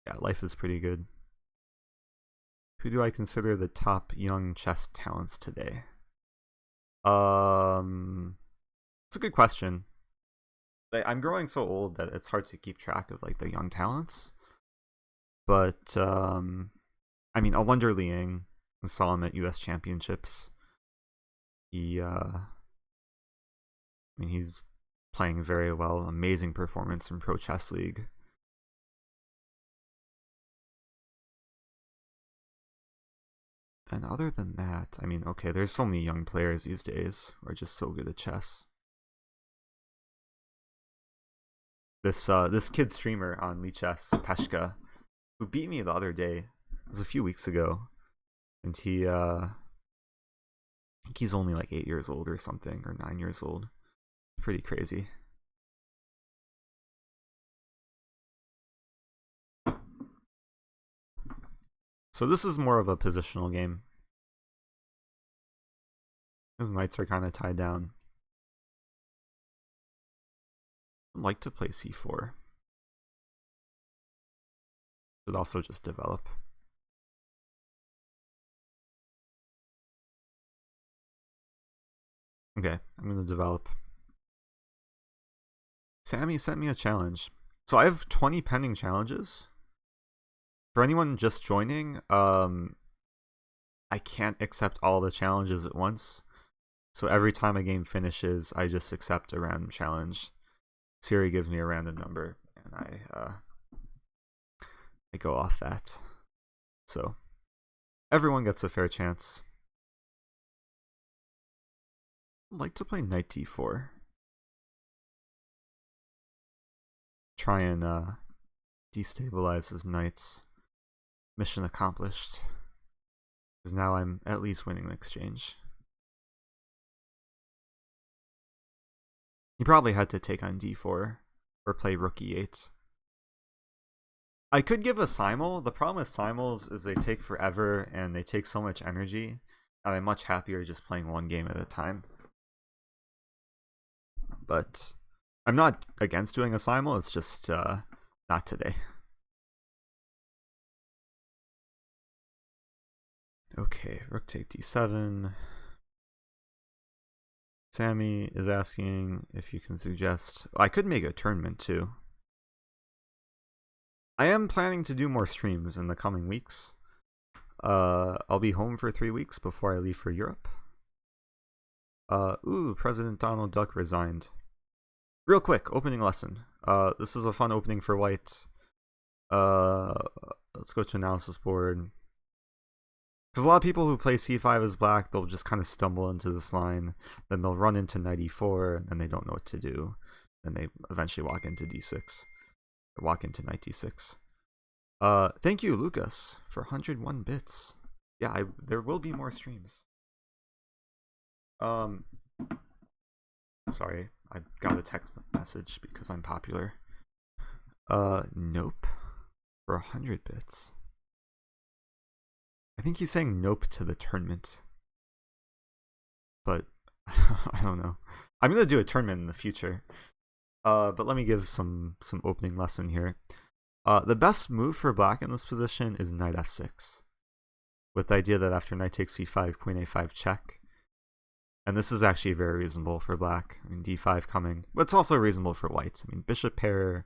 Yeah, life is pretty good. Who do I consider the top young chess talents today? It's a good question. I'm growing so old that it's hard to keep track of like the young talents. But I mean, a Wonder Liang, I saw him at US Championships. He I mean, he's playing very well. Amazing performance in Pro Chess League. And other than that, I mean, okay, there's so many young players these days who are just so good at chess. This kid streamer on Lichess, Peshka, who beat me the other day, it was a few weeks ago, and he I think he's only like 8 years old or something, or 9 years old. Pretty crazy. So this is more of a positional game. His knights are kind of tied down. I'd like to play c4. Should also just develop. Okay, I'm gonna develop. Sammy sent me a challenge. So I have 20 pending challenges. For anyone just joining, I can't accept all the challenges at once. So every time a game finishes, I just accept a random challenge. Siri gives me a random number, and I go off that. So everyone gets a fair chance. I'd like to play knight d4. Try and destabilize his knights. Mission accomplished. Because now I'm at least winning the exchange. He probably had to take on d4 or play rook e8. I could give a simul. The problem with simuls is they take forever and they take so much energy, and I'm much happier just playing one game at a time. But I'm not against doing a simul, it's just not today. Okay, rook take d7. Sammy is asking if you can suggest... I could make a tournament too. I am planning to do more streams in the coming weeks. I'll be home for 3 weeks before I leave for Europe. President Donald Duck resigned. Real quick, opening lesson. This is a fun opening for white. Let's go to analysis board. Because a lot of people who play c5 as black, they'll just kind of stumble into this line, then they'll run into knight e4, and then they don't know what to do. Then they eventually walk into d6, or walk into knight d6. Thank you, Lucas, for 101 bits. Yeah, there will be more streams. Sorry, I got a text message because I'm popular. Nope, for 100 bits. I think he's saying nope to the tournament. But, I don't know. I'm gonna do a tournament in the future. But let me give some opening lesson here. The best move for black in this position is knight f6. With the idea that after knight takes c5, queen a5 check. And this is actually very reasonable for black. I mean, d5 coming. But it's also reasonable for white. I mean, bishop pair.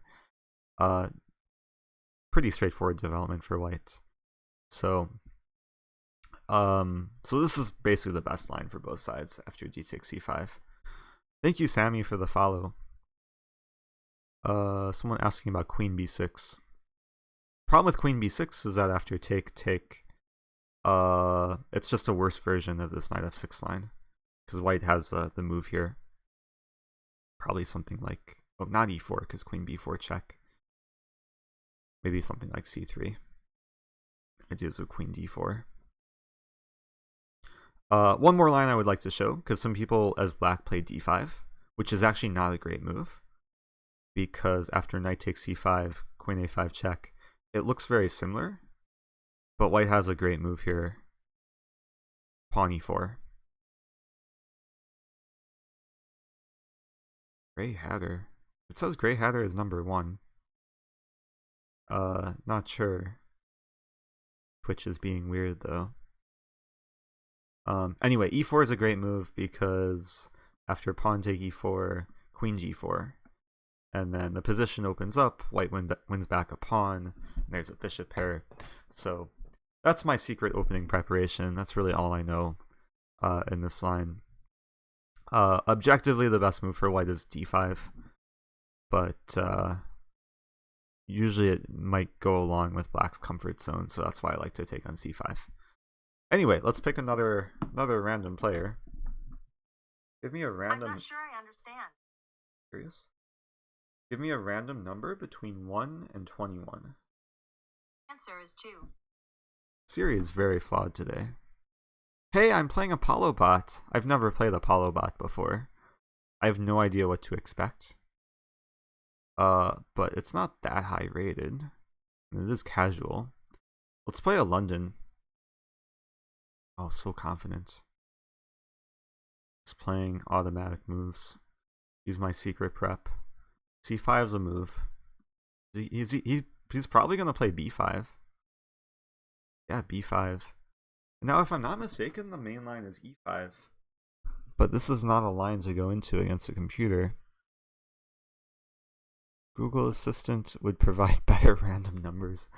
Pretty straightforward development for white. So this is basically the best line for both sides after d takes c5. Thank you, Sammy, for the follow. Someone asking about queen b6. Problem with queen b6 is that after take, it's just a worse version of this knight f6 line. Because white has the move here. Probably something like, oh, not e4, because queen b4 check. Maybe something like c3. Ideas of queen d4. One more line I would like to show, because some people as black play d5, which is actually not a great move. Because after knight takes c5, queen a5 check, it looks very similar. But white has a great move here. Pawn e4. Gray Hatter. It says Gray Hatter is number 1. Not sure. Twitch is being weird though. Anyway, e4 is a great move because after pawn take e4, queen g4. And then the position opens up, white wins back a pawn, and there's a bishop pair. So that's my secret opening preparation. That's really all I know in this line. Objectively, the best move for white is d5, but usually it might go along with black's comfort zone, so that's why I like to take on c5. Anyway, let's pick another random player. Give me a random... I'm not sure I understand. Curious? Give me a random number between 1 and 21. Answer is 2. Siri is very flawed today. Hey, I'm playing Apollo Bot. I've never played Apollo Bot before. I have no idea what to expect. But it's not that high rated. It is casual. Let's play a London. Oh, so confident. It's playing automatic moves. Use my secret prep. C5 is a move. He's probably going to play b5. Yeah, b5. Now, if I'm not mistaken, the main line is e5. But this is not a line to go into against a computer. Google Assistant would provide better random numbers.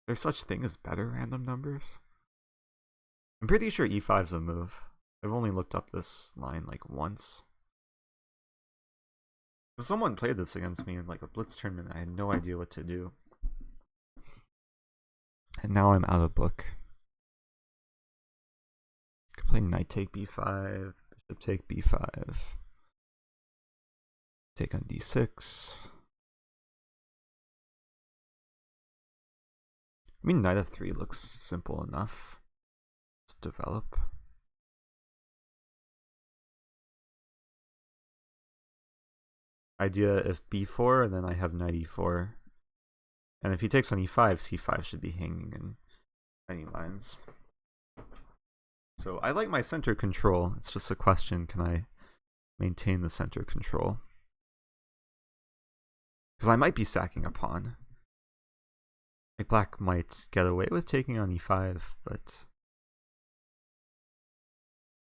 There's such thing as better random numbers? I'm pretty sure e5 is a move. I've only looked up this line like once. Someone played this against me in like a blitz tournament. I had no idea what to do. And now I'm out of book. Could play knight take b5, bishop take b5. Take on d6. I mean, knight f3 looks simple enough. Let's develop. Idea if b4, and then I have knight e4. And if he takes on e5, c5 should be hanging in many lines. So I like my center control. It's just a question, can I maintain the center control? Because I might be sacking a pawn. Like black might get away with taking on e5, but...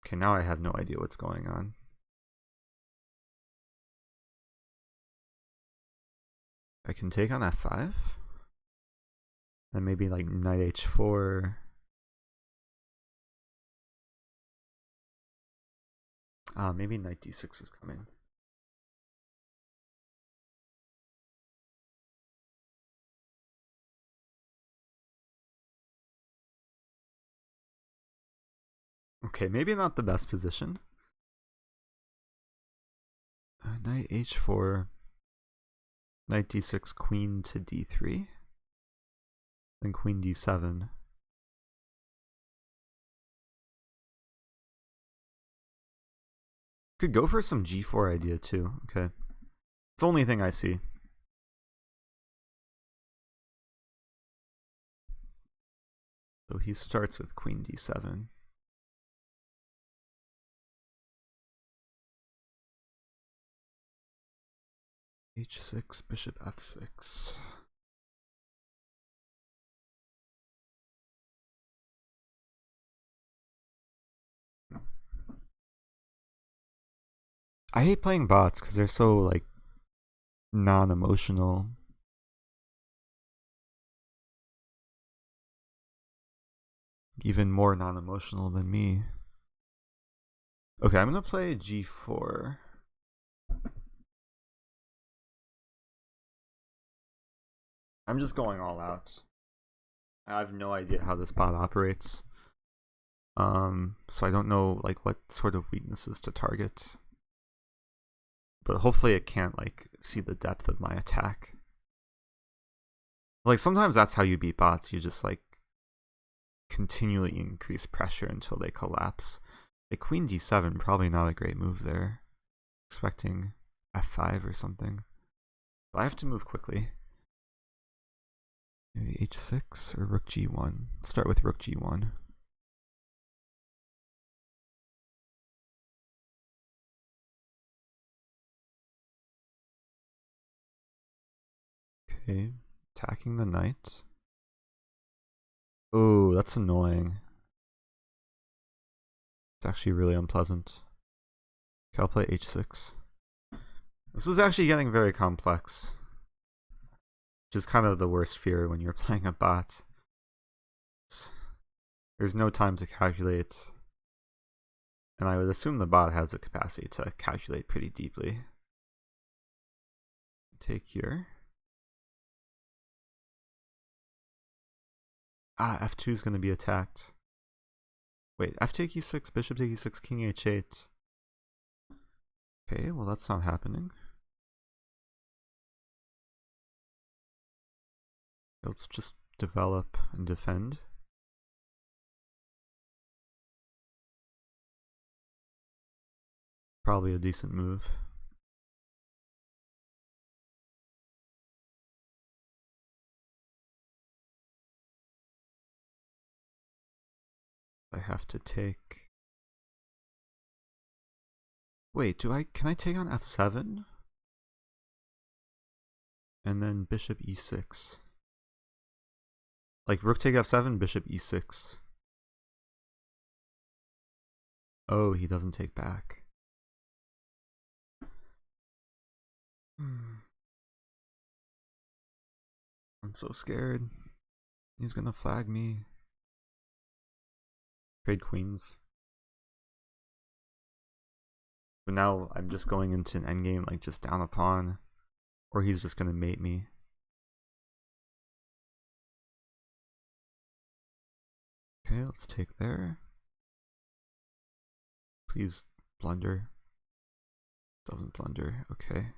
Okay, now I have no idea what's going on. I can take on f5. Then maybe like knight h4. Maybe knight d6 is coming. Okay, maybe not the best position. Knight h4, knight d6, queen to d3, then queen d7. Could go for some g4 idea too. Okay, it's the only thing I see. So he starts with queen d7. h6, bishop f6. I hate playing bots because they're so like non-emotional. Even more non-emotional than me. Okay, I'm gonna play g4. I'm just going all out. I have no idea how this bot operates. So I don't know like what sort of weaknesses to target. But hopefully it can't like see the depth of my attack. Like sometimes that's how you beat bots. You just like continually increase pressure until they collapse. A queen d7, probably not a great move there. Expecting f5 or something. But I have to move quickly. Maybe h6 or rook g1. Start with rook g1. Okay, attacking the knight. Oh, that's annoying. It's actually really unpleasant. Okay, I'll play h6. This is actually getting very complex. Which is kind of the worst fear when you're playing a bot. There's no time to calculate. And I would assume the bot has the capacity to calculate pretty deeply. Take here. F2 is going to be attacked. Wait, F take e6, bishop take e6, king h8. Okay, well that's not happening. Let's just develop and defend. Probably a decent move. I have to take... Wait, can I take on f7? And then bishop e6. Like rook take f7, bishop e6. Oh, he doesn't take back. I'm so scared. He's gonna flag me. Trade queens. But now I'm just going into an endgame, like just down a pawn. Or he's just gonna mate me. Okay, let's take there. Please blunder. Doesn't blunder, okay.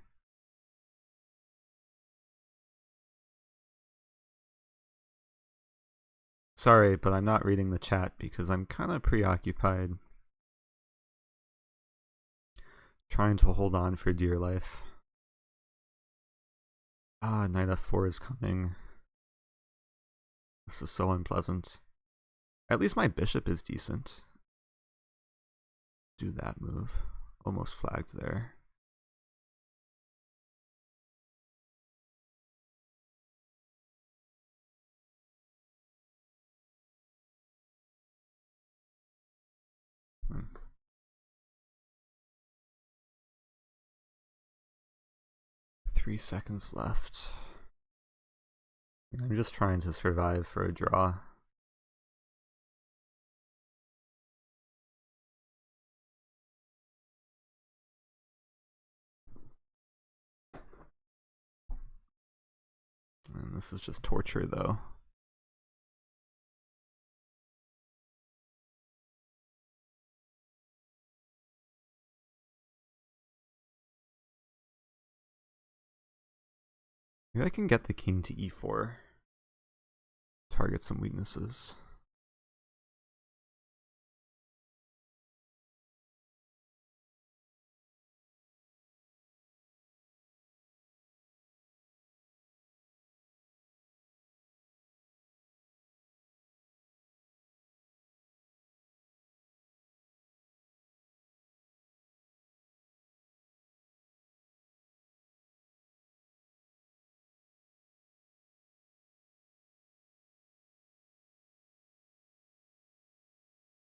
Sorry, but I'm not reading the chat because I'm kind of preoccupied. Trying to hold on for dear life. Knight f4 is coming. This is so unpleasant. At least my bishop is decent. Do that move. Almost flagged there. Hmm. 3 seconds left. I'm just trying to survive for a draw. And this is just torture, though. Maybe I can get the king to e4. Target some weaknesses.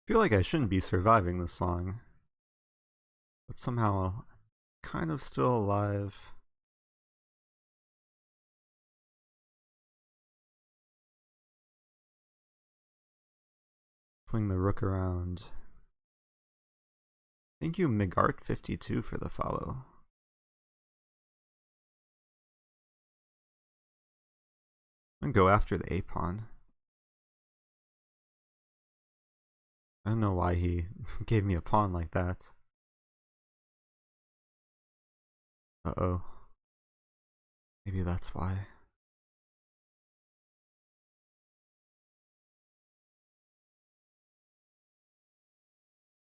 I feel like I shouldn't be surviving this long, but somehow I'm kind of still alive. Swing the rook around. Thank you, Migart52, for the follow. I'm gonna go after the a-pawn. I don't know why he gave me a pawn like that. Uh-oh. Maybe that's why.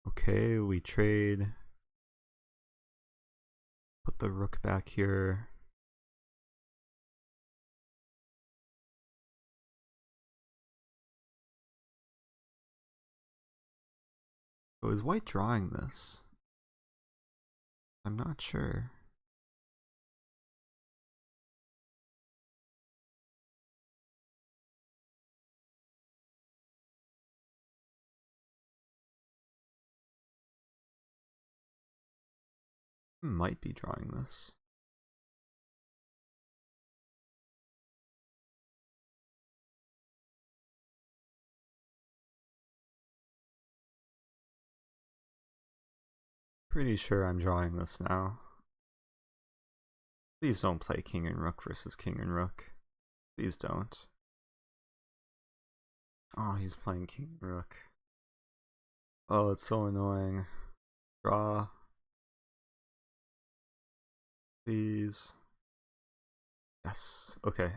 Okay, we trade. Put the rook back here. So is white drawing this? I'm not sure. Might be drawing this. Pretty sure I'm drawing this now. Please don't play king and rook versus king and rook. Please don't. Oh, he's playing king and rook. Oh, it's so annoying. Draw. Please. Yes. Okay.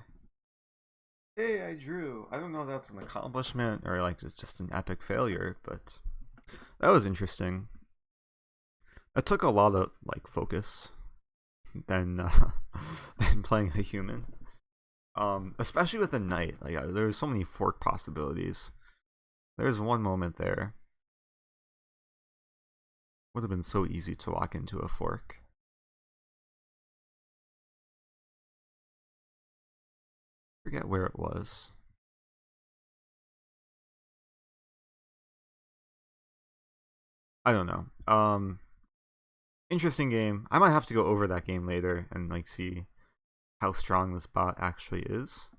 Hey, I drew. I don't know if that's an accomplishment or like just an epic failure, but that was interesting. That took a lot of like focus than than playing a human. Especially with the knight. Like there's so many fork possibilities. There's one moment there. Would have been so easy to walk into a fork. Forget where it was. I don't know. Interesting game. I might have to go over that game later and like see how strong this bot actually is.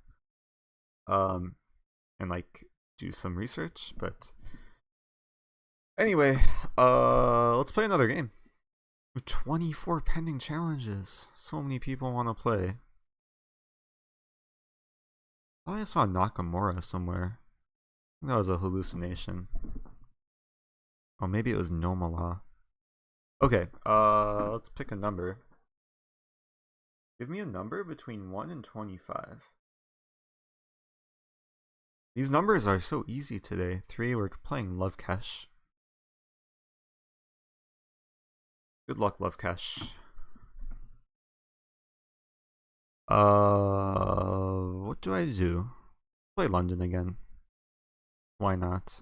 And like do some research, but anyway, let's play another game. 24 pending challenges. So many people want to play. I thought I saw Nakamura somewhere. That was a hallucination. Oh, maybe it was Nomala. Okay, let's pick a number. Give me a number between 1 and 25. These numbers are so easy today. 3, we're playing Lovekesh. Good luck, Lovekesh. What do I do? Play London again. Why not?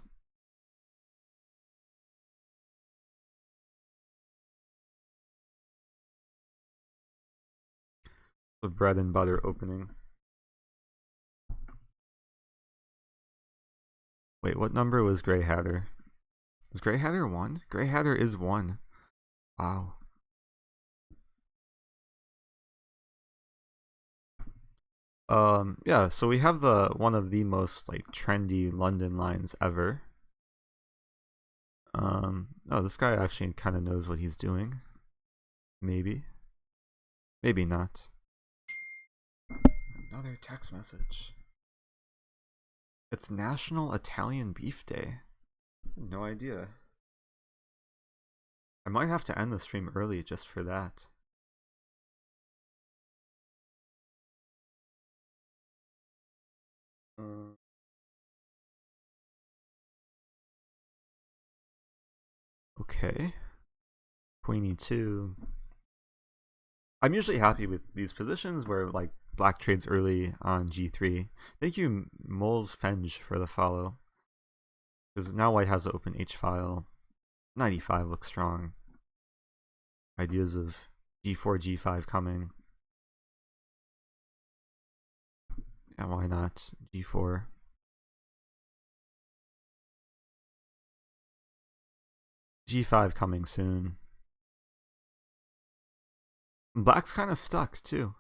The bread and butter opening. Wait, what number was Grey Hatter? Is Grey Hatter 1? Grey Hatter is 1. Wow. Yeah, so we have the one of the most like trendy London lines ever. Oh, this guy actually kind of knows what he's doing. Maybe. Maybe not. Another text message. It's National Italian Beef Day. No idea. I might have to end the stream early just for that. Okay. Queen e2. I'm usually happy with these positions where like black trades early on g3. Thank you, Moles Fenge, for the follow. Because now white has the open h file. Knight e5 looks strong. Ideas of g4, g5 coming. Yeah, why not? g4. g5 coming soon. Black's kind of stuck too.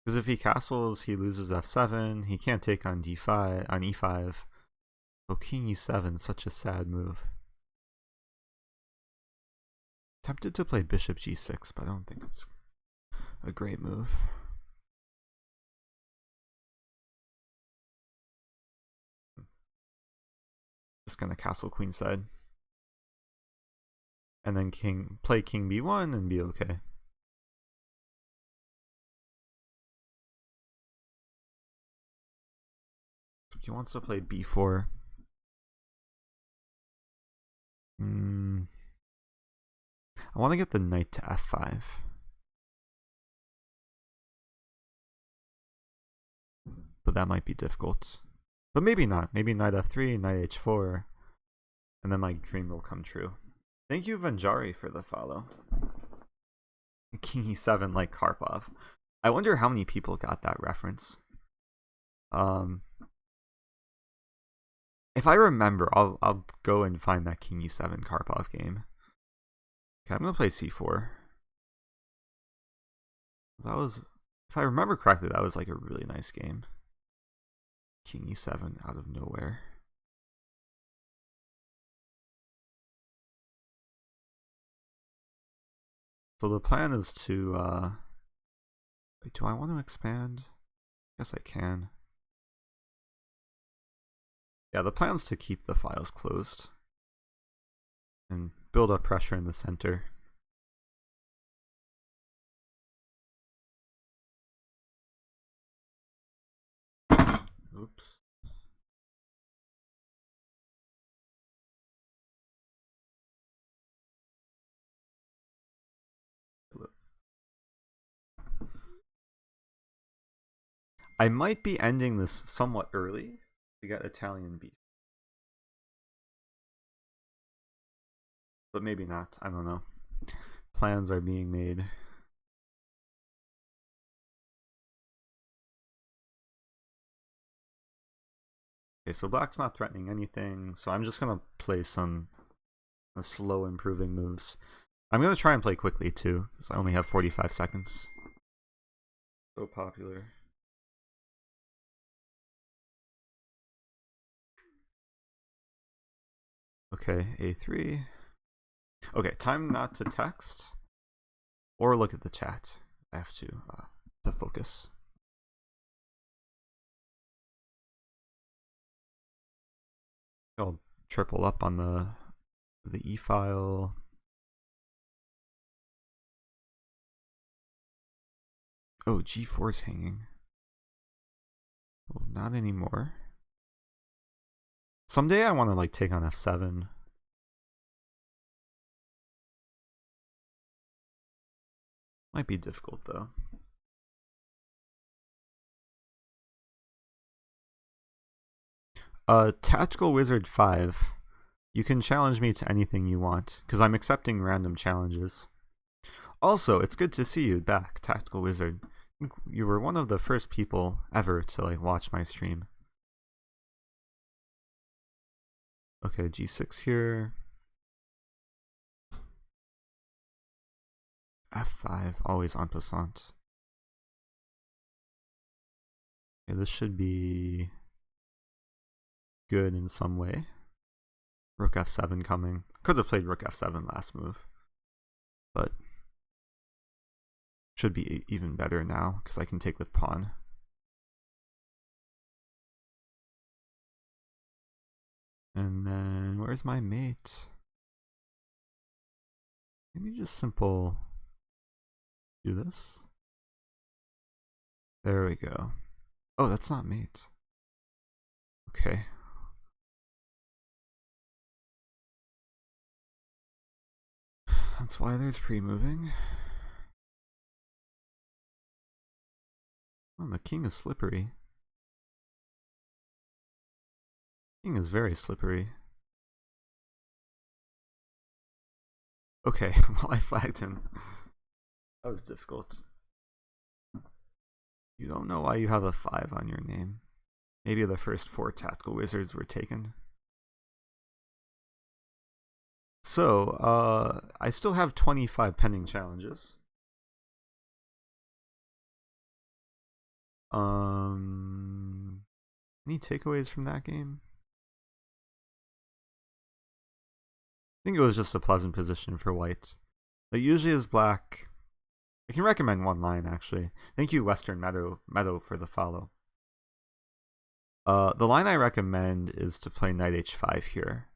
Because if he castles, he loses f7. He can't take on d5, on e5. Oh, king e7, such a sad move. Tempted to play bishop g6, but I don't think it's a great move. Just gonna castle queenside. And then play king b1 and be okay. So he wants to play b4. I want to get the knight to f5. But that might be difficult. But maybe not. Maybe knight f3, knight h4, and then my dream will come true. Thank you, Vanjari, for the follow. King e7 like Karpov. I wonder how many people got that reference. If I remember, I'll go and find that King e7 Karpov game. Okay, I'm gonna play c4. That was, if I remember correctly, that was like a really nice game. King e7 out of nowhere. So the plan is to, wait, do I want to expand? Guess I can. Yeah, the plan's to keep the files closed and build up pressure in the center. Oops. I might be ending this somewhat early to get Italian beef. But maybe not. I don't know. Plans are being made. Okay, so black's not threatening anything, so I'm just gonna play some slow improving moves. I'm gonna try and play quickly too, because I only have 45 seconds. So popular. Okay, a3. Okay, time not to text or look at the chat. I have to focus. I'll triple up on the e file. Oh, g4's hanging. Well, not anymore. Someday I want to like take on f7. Might be difficult though. Tactical Wizard 5. You can challenge me to anything you want, because I'm accepting random challenges. Also, it's good to see you back, Tactical Wizard. I think you were one of the first people ever to like watch my stream. Okay, g6 here. f5, always en passant. Okay, this should be good in some way. Rook f7 coming. Could have played rook f7 last move, but should be even better now because I can take with pawn. And then where's my mate? Maybe just simple do this. There we go. Oh, that's not mate. Okay. That's why there's pre-moving. Oh, the king is slippery. King is very slippery. Okay, well I flagged him. That was difficult. You don't know why you have a 5 on your name. Maybe the first 4 tactical wizards were taken. So, I still have 25 pending challenges. Any takeaways from that game? I think it was just a pleasant position for white. But usually as black, I can recommend one line actually. Thank you, Western Meadow, for the follow. The line I recommend is to play knight h5 here.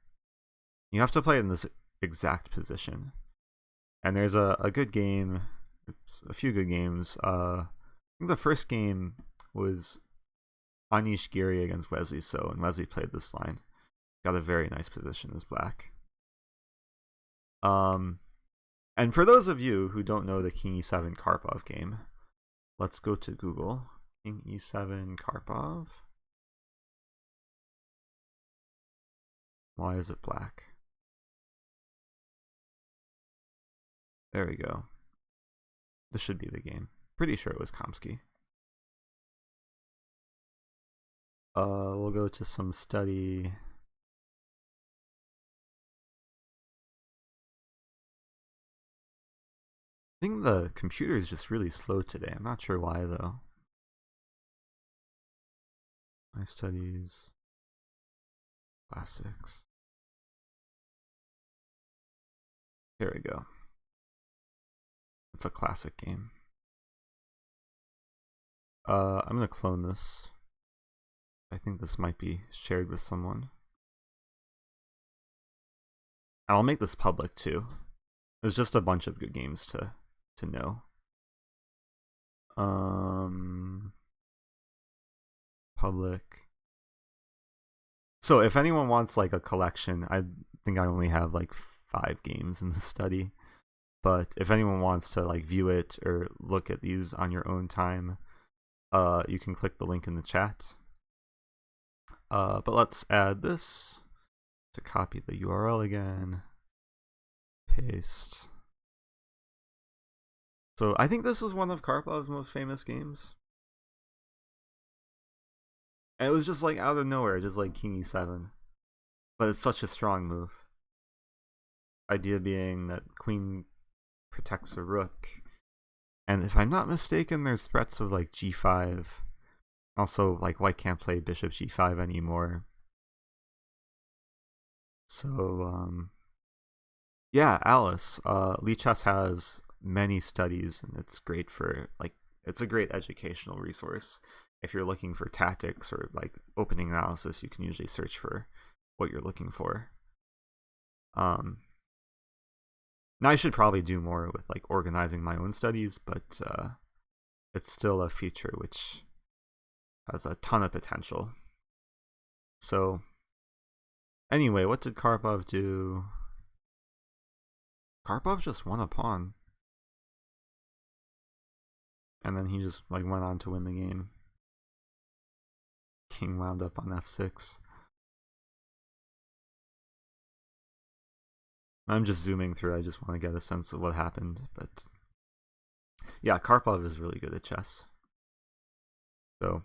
You have to play it in this exact position. And there's a good game, a few good games. I think the first game was Anish Giri against Wesley So, and Wesley played this line. Got a very nice position as black. And for those of you who don't know the King e7 Karpov game, let's go to Google. King e7 Karpov. Why is it black? There we go. This should be the game. Pretty sure it was Kamsky. We'll go to some study. I think the computer is just really slow today. I'm not sure why though. My studies, classics. Here we go. It's a classic game. I'm gonna clone this. I think this might be shared with someone. And I'll make this public too. There's just a bunch of good games to know. Public. So if anyone wants like a collection, I think I only have like 5 games in the study. But if anyone wants to like view it or look at these on your own time, you can click the link in the chat. But let's add this to copy the URL again. Paste. So I think this is one of Karpov's most famous games. And it was just like out of nowhere, just like King e7. But it's such a strong move. Idea being that queen protects a rook. And if I'm not mistaken, there's threats of like g5. Also, like white can't play bishop g5 anymore. So, yeah, Alice, Lichess has many studies, and it's great for like it's a great educational resource. If you're looking for tactics or like opening analysis, you can usually search for what you're looking for. Now I should probably do more with like organizing my own studies, but it's still a feature which has a ton of potential. So anyway, what did Karpov do? Karpov just won a pawn. And then he just like went on to win the game. King wound up on f6. I'm just zooming through, I just want to get a sense of what happened, but yeah, Karpov is really good at chess. So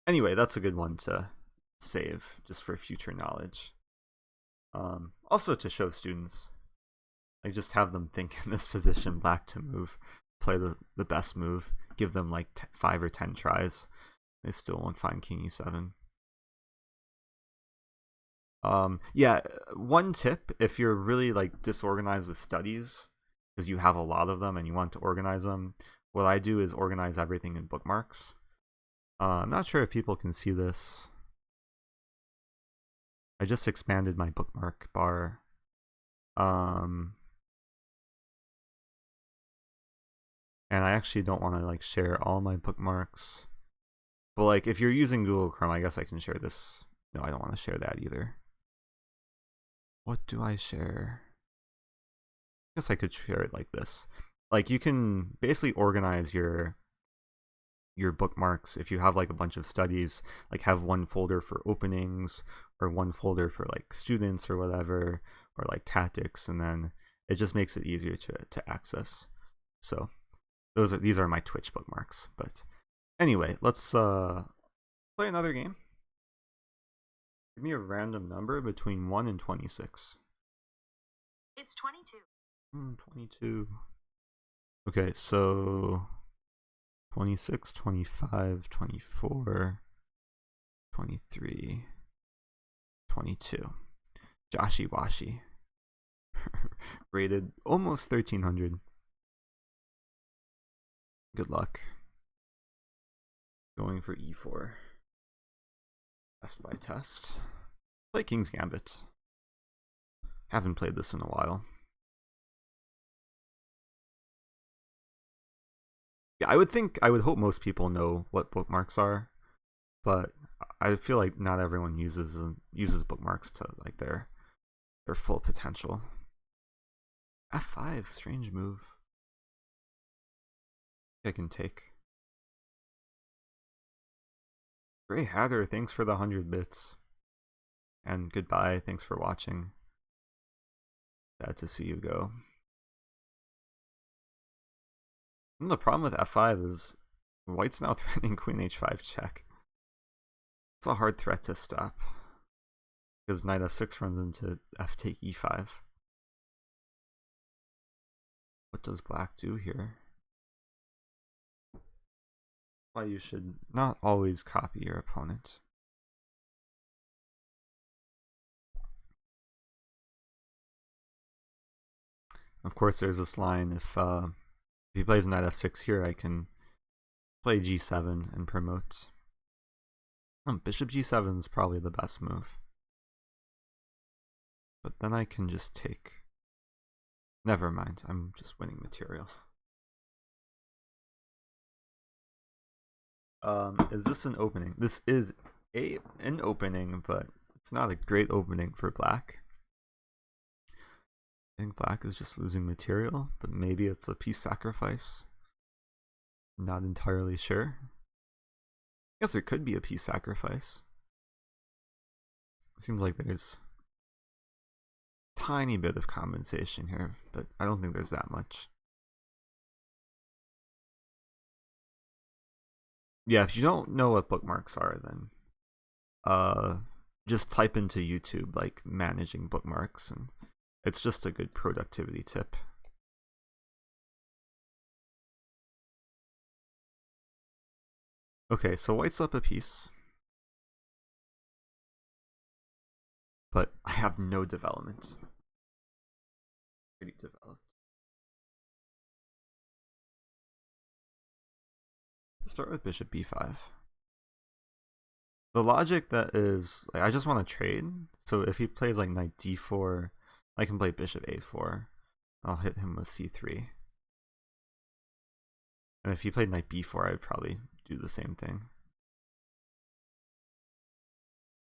anyway, that's a good one to save just for future knowledge. Also to show students, like just have them think in this position, black to move, play the best move, give them like 5 or 10 tries. They still won't find king e7. Yeah, one tip if you're really like disorganized with studies because you have a lot of them and you want to organize them, what I do is organize everything in bookmarks. I'm not sure if people can see this. I just expanded my bookmark bar. And I actually don't want to like share all my bookmarks. But like if you're using Google Chrome, I guess I can share this. No, I don't want to share that either. What do I share? I guess I could share it like this. Like you can basically organize your bookmarks if you have like a bunch of studies, like have one folder for openings or one folder for like students or whatever, or like tactics, and then it just makes it easier to access. So these are my Twitch bookmarks. But anyway, let's play another game. Give me a random number between 1 and 26. It's 22. 22. Okay, so 26, 25, 24, 23, 22. Joshy Washi. Rated almost 1300. Good luck. Going for e4. Test by test. Play King's Gambit. Haven't played this in a while. Yeah, I would hope most people know what bookmarks are, but I feel like not everyone uses bookmarks to like their full potential. F5, strange move. I can take. Gray Hatter, thanks for the 100 bits. And goodbye, thanks for watching. Sad to see you go. And the problem with f5 is white's now threatening queen h5 check. It's a hard threat to stop, because knight f6 runs into f take e5. What does black do here? Why you should not always copy your opponent. Of course, there's this line, if he plays knight f6 here, I can play g7 and promote. Bishop g7 is probably the best move. But then I can just take. Never mind, I'm just winning material. Is this an opening? This is an opening, but it's not a great opening for black. I think black is just losing material, but maybe it's a piece sacrifice. Not entirely sure. I guess there could be a piece sacrifice. Seems like there's a tiny bit of compensation here, but I don't think there's that much. Yeah, if you don't know what bookmarks are, then just type into YouTube like managing bookmarks, and it's just a good productivity tip. Okay, so white's up a piece, but I have no development. Pretty developed. Start with bishop b5. The logic that is, like, I just want to trade, so if he plays like knight d4, I can play bishop a4. I'll hit him with c3. And if he played knight b4, I would probably do the same thing.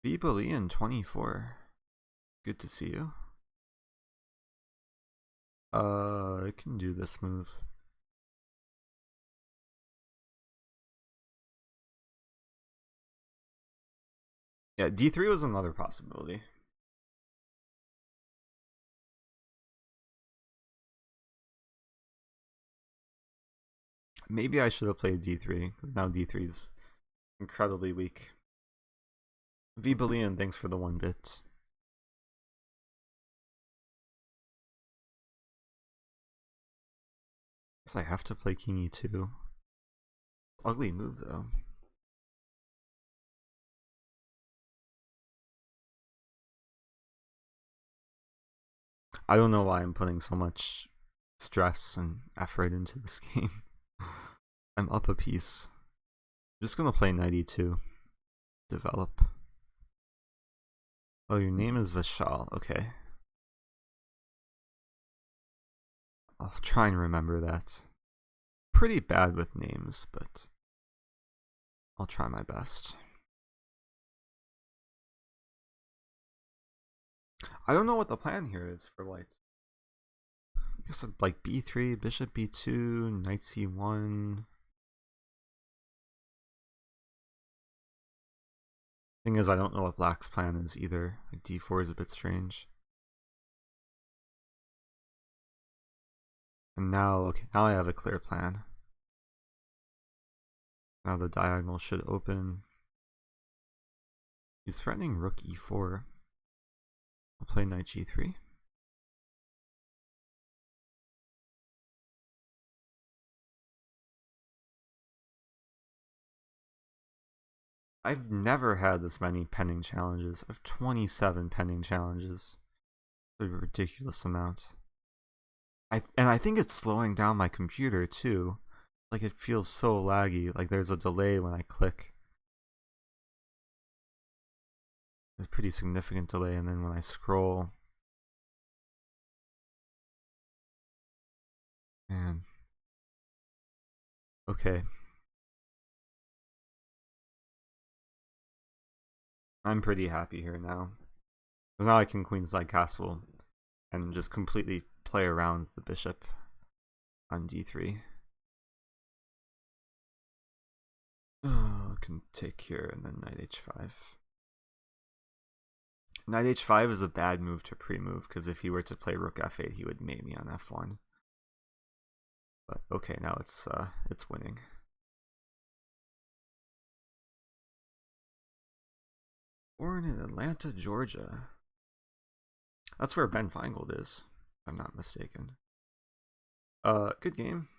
Boolean 24. Good to see you. I can do this move. Yeah, d3 was another possibility. Maybe I should have played d3, because now d3 is incredibly weak. Boolean, thanks for the 1 bit. Guess I have to play king e2. Ugly move though. I don't know why I'm putting so much stress and effort into this game. I'm up a piece. I'm just gonna play 92. Develop. Oh, your name is Vishal. Okay. I'll try and remember that. Pretty bad with names, but I'll try my best. I don't know what the plan here is for white. I guess like b3, bishop b2, knight c1. Thing is, I don't know what black's plan is either. Like d4 is a bit strange. And now, okay, now I have a clear plan. Now the diagonal should open. He's threatening rook e4. I'll play knight g3. I've never had this many pending challenges. I have 27 pending challenges. It's a ridiculous amount. I think it's slowing down my computer too. Like it feels so laggy. Like there's a delay when I click. There's a pretty significant delay, and then when I scroll, man. Okay. I'm pretty happy here now. Because now I can queenside castle and just completely play around the bishop on d3. Can take here and then knight h5. Knight h5 is a bad move to pre-move, because if he were to play rook f8, he would mate me on f1. But okay, now it's winning. Born in Atlanta, Georgia. That's where Ben Feingold is, if I'm not mistaken. Good game.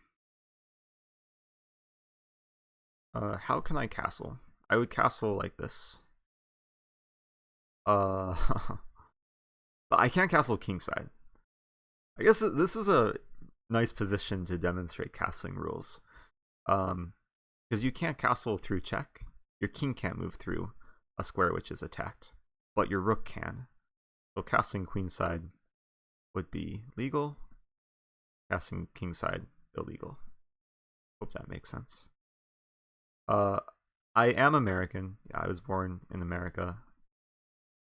How can I castle? I would castle like this. But I can't castle kingside. I guess this is a nice position to demonstrate castling rules. Because you can't castle through check. Your king can't move through a square which is attacked, but your rook can. So castling queenside would be legal. Castling kingside illegal. Hope that makes sense. I am American. Yeah, I was born in America.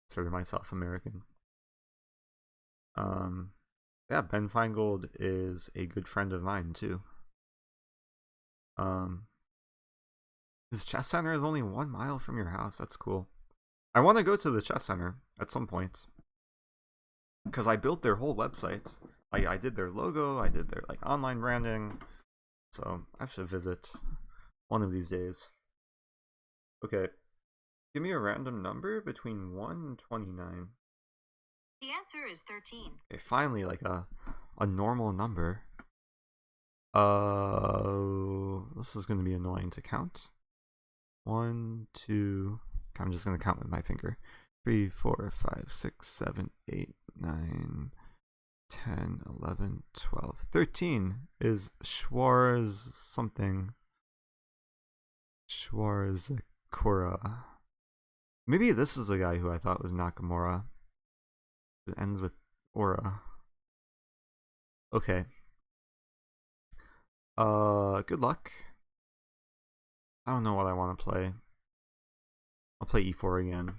Consider myself American. Yeah, Ben Feingold is a good friend of mine too. His chess center is only 1 mile from your house. That's cool. I want to go to the chess center at some point, because I built their whole website. I did their logo. I did their like online branding. So I have to visit one of these days. Okay, give me a random number between 1 and 29. The answer is 13. Okay, finally, like a normal number. This is going to be annoying to count. 1, 2. I'm just going to count with my finger. 3, 4, 5, 6, 7, 8, 9, 10, 11, 12, 13 is Schwarz something. Schwarzakura. Maybe this is the guy who I thought was Nakamura. It ends with Aura. Okay. Good luck. I don't know what I want to play. I'll play e4 again.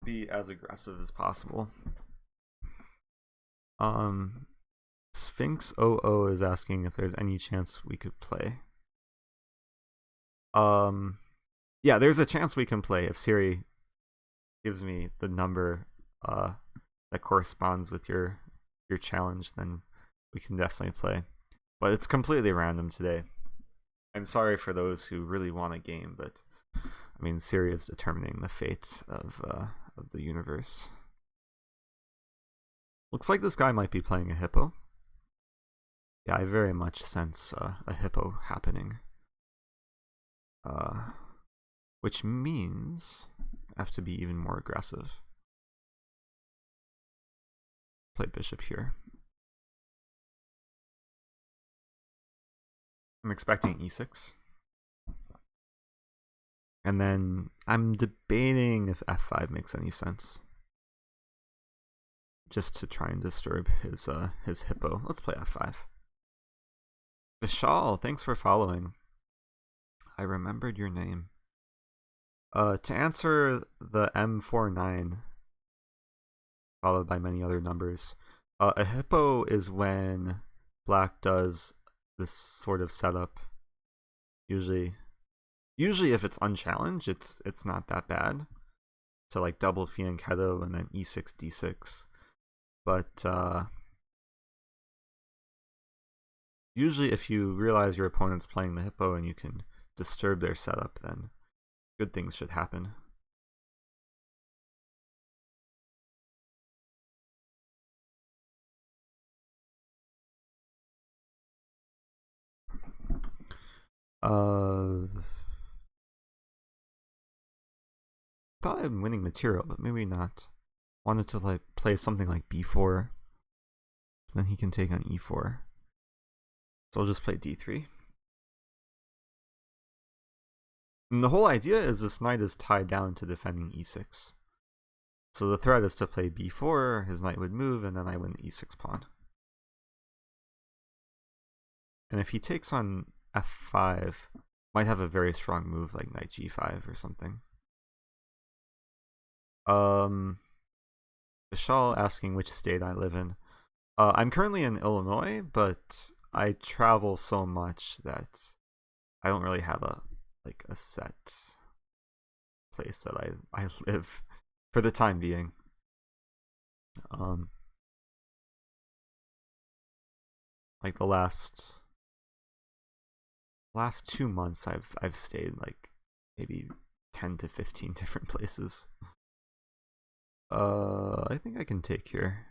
Be as aggressive as possible. Sphinx 00 is asking if there's any chance we could play. Yeah, there's a chance we can play if Siri gives me the number that corresponds with your challenge, then we can definitely play. But it's completely random today. I'm sorry for those who really want a game, but I mean, Siri is determining the fate of the universe. Looks like this guy might be playing a hippo. Yeah, I very much sense a hippo happening. Which means I have to be even more aggressive. Play bishop here. I'm expecting e6. And then I'm debating if f5 makes any sense. Just to try and disturb his hippo. Let's play f5. Vishal, thanks for following. I remembered your name. To answer the M49, followed by many other numbers, a hippo is when black does this sort of setup. Usually if it's unchallenged, it's not that bad. So like double fianchetto and then e6 d6. But usually if you realize your opponent's playing the hippo and you can disturb their setup, then good things should happen. Thought I'm winning material, but maybe not. Wanted to like play something like b4. Then he can take on e4. So I'll just play d3. And the whole idea is this knight is tied down to defending e6. So the threat is to play b4, his knight would move, and then I win the e6 pawn. And if he takes on f5, might have a very strong move like knight g5 or something. Vishal asking which state I live in. I'm currently in Illinois, but I travel so much that I don't really have a set place that I live for the time being. Like the last 2 months I've stayed like maybe 10 to 15 different places. I think I can take here.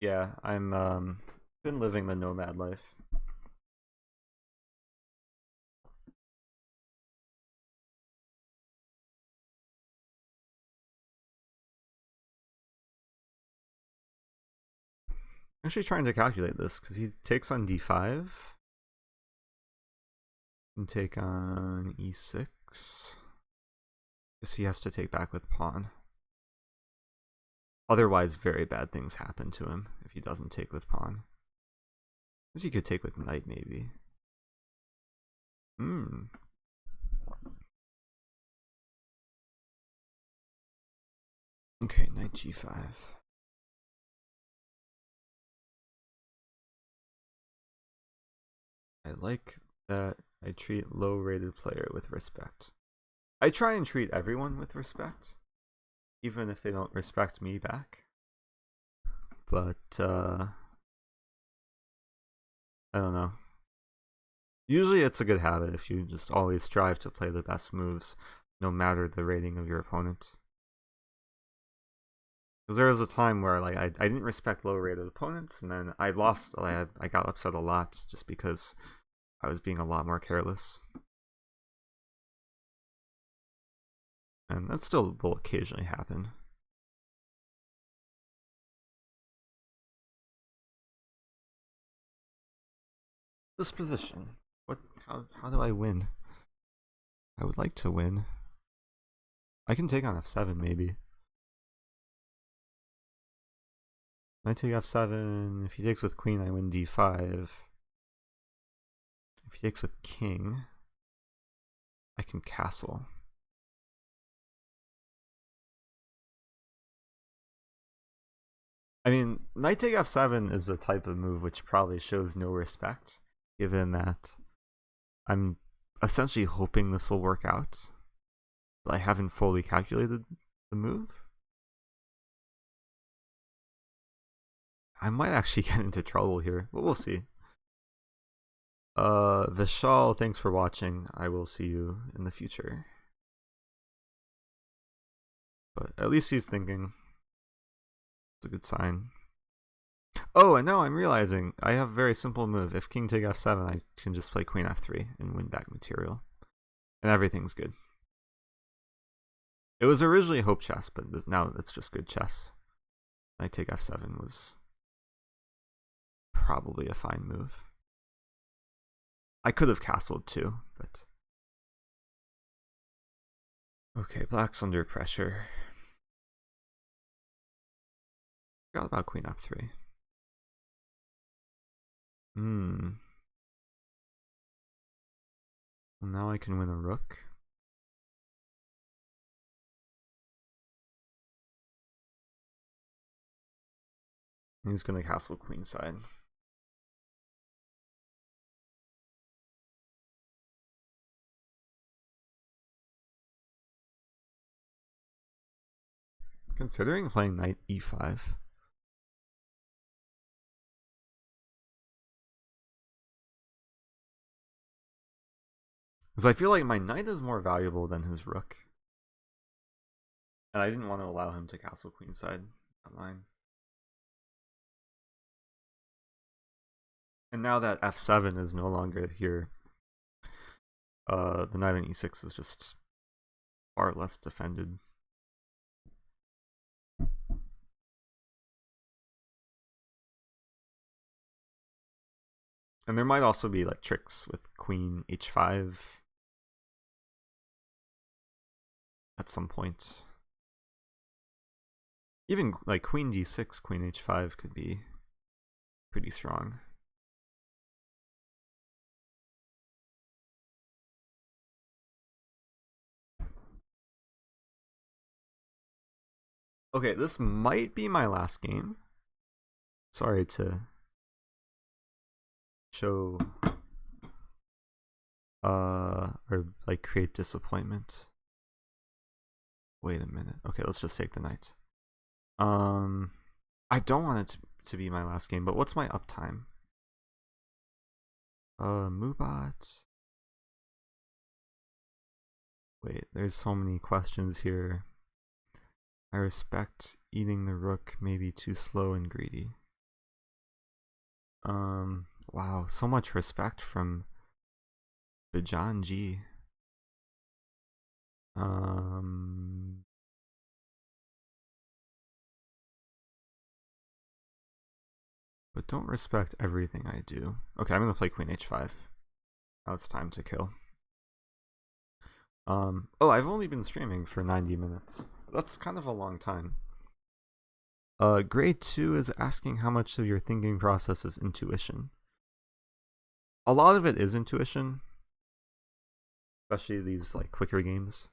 Yeah, I'm been living the nomad life. I'm actually trying to calculate this because he takes on d5 and take on e6. Guess he has to take back with pawn. Otherwise, very bad things happen to him if he doesn't take with pawn. Guess he could take with knight, maybe. Okay, knight g5. I like that I treat low-rated player with respect. I try and treat everyone with respect, even if they don't respect me back. But I don't know. Usually it's a good habit if you just always strive to play the best moves, no matter the rating of your opponent. Because there was a time where like I didn't respect low-rated opponents, and then I lost. I got upset a lot just because I was being a lot more careless. And that still will occasionally happen. This position. How do I win? I would like to win. I can take on f7 maybe. I take f7. If he takes with queen, I win d5. If he takes with king, I can castle. I mean, knight take f7 is a type of move which probably shows no respect, given that I'm essentially hoping this will work out, but I haven't fully calculated the move. I might actually get into trouble here, but we'll see. Vishal, thanks for watching. I will see you in the future. But at least he's thinking. It's a good sign. Oh, and now I'm realizing I have a very simple move. If king take f7, I can just play queen f3 and win back material. And everything's good. It was originally hope chess, but now it's just good chess. Knight take f7 was probably a fine move. I could have castled too, but okay, black's under pressure. Forgot about queen f3. Now I can win a rook. He's gonna castle queenside. Considering playing knight e5. Because I feel like my knight is more valuable than his rook. And I didn't want to allow him to castle queenside online. And now that f7 is no longer here, the knight on e6 is just far less defended. And there might also be like tricks with queen h5 at some point. Even like queen d6, queen h5 could be pretty strong. Okay, this might be my last game. Sorry to show or like create disappointment. Wait a minute. Okay, let's just take the knight. I don't want it to be my last game, but what's my uptime? Mubot. Wait, there's so many questions here. I respect eating the rook, maybe too slow and greedy. Wow, so much respect from Bijan G. But don't respect everything I do. Okay, I'm gonna play queen h5. Now it's time to kill. Oh, I've only been streaming for 90 minutes. That's kind of a long time. Grade 2 is asking how much of your thinking process is intuition. A lot of it is intuition, especially these like quicker games.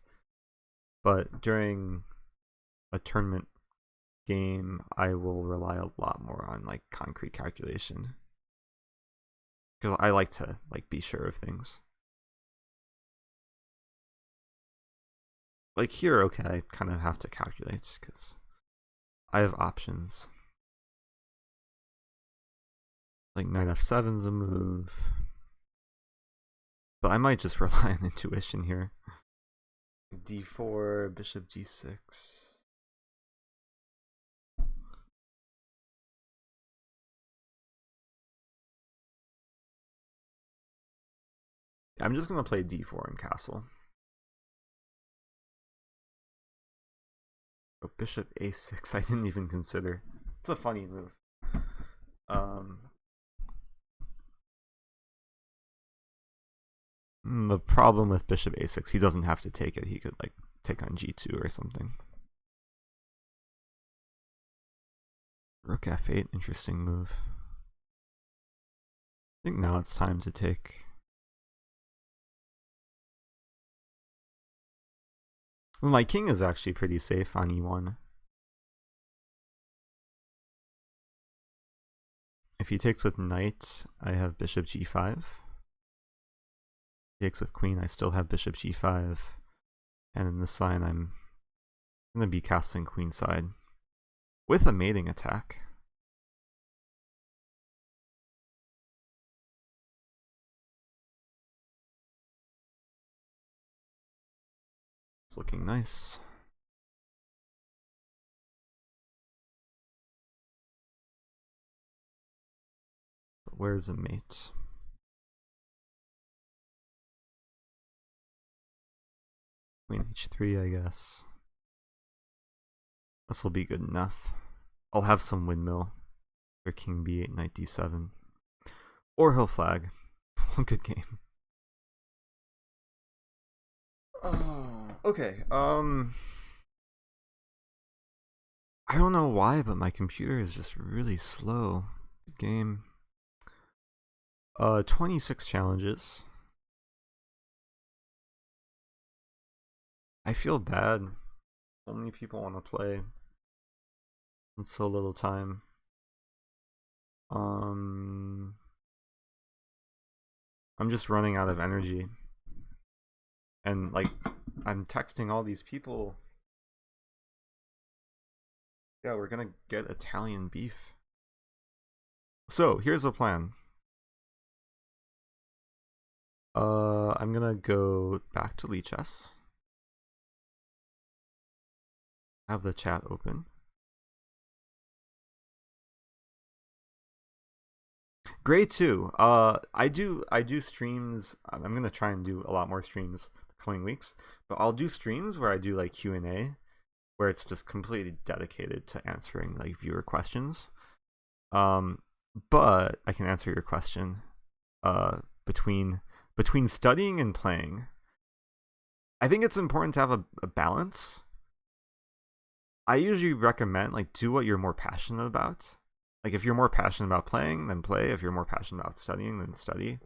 But during a tournament game, I will rely a lot more on like concrete calculation because I like to like be sure of things. Like here, okay, I kind of have to calculate because I have options. Like knight f7 is a move, but I might just rely on intuition here. d4, bishop g6. I'm just gonna play d4 and castle. Oh, bishop a6, I didn't even consider. It's a funny move. The problem with bishop a6, he doesn't have to take it. He could like take on g2 or something. Rook f8, interesting move. I think now it's time to take. Well, my king is actually pretty safe on e1. If he takes with knight, I have bishop g5. If he takes with queen, I still have bishop g5. And in this sign, I'm going to be castling queenside with a mating attack. It's looking nice. But where's a mate? Queen h3, I guess. This will be good enough. I'll have some windmill for king b8, knight d7. Or he'll flag. Good game. Okay, I don't know why, but my computer is just really slow. Good game. 26 challenges. I feel bad. So many people want to play. In so little time. I'm just running out of energy. And like, I'm texting all these people. Yeah, we're gonna get Italian beef. So here's the plan. I'm gonna go back to Lichess. Have the chat open. Grade 2. I do streams. I'm gonna try and do a lot more streams the coming weeks, but I'll do streams where I do like Q&A, where it's just completely dedicated to answering like viewer questions. But I can answer your question. Between studying and playing, I think it's important to have a balance. I usually recommend like do what you're more passionate about. Like if you're more passionate about playing, then play. If you're more passionate about studying, then study.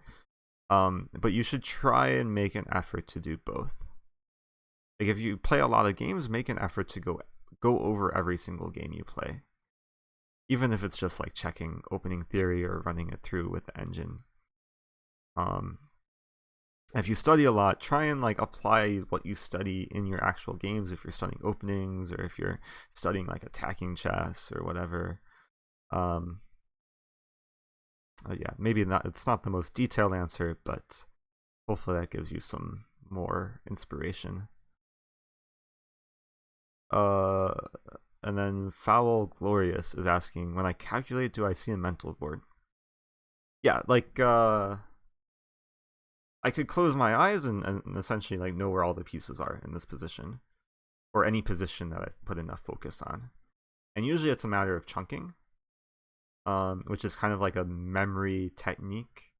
But you should try and make an effort to do both. Like if you play a lot of games, make an effort to go over every single game you play. Even if it's just like checking opening theory or running it through with the engine. If you study a lot, try and like apply what you study in your actual games. If you're studying openings or if you're studying like attacking chess or whatever. Yeah, maybe not. It's not the most detailed answer, but hopefully that gives you some more inspiration. And then Foul Glorious is asking, when I calculate, do I see a mental board? Yeah, like I could close my eyes and essentially like know where all the pieces are in this position, or any position that I've put enough focus on. And usually it's a matter of chunking, which is kind of like a memory technique,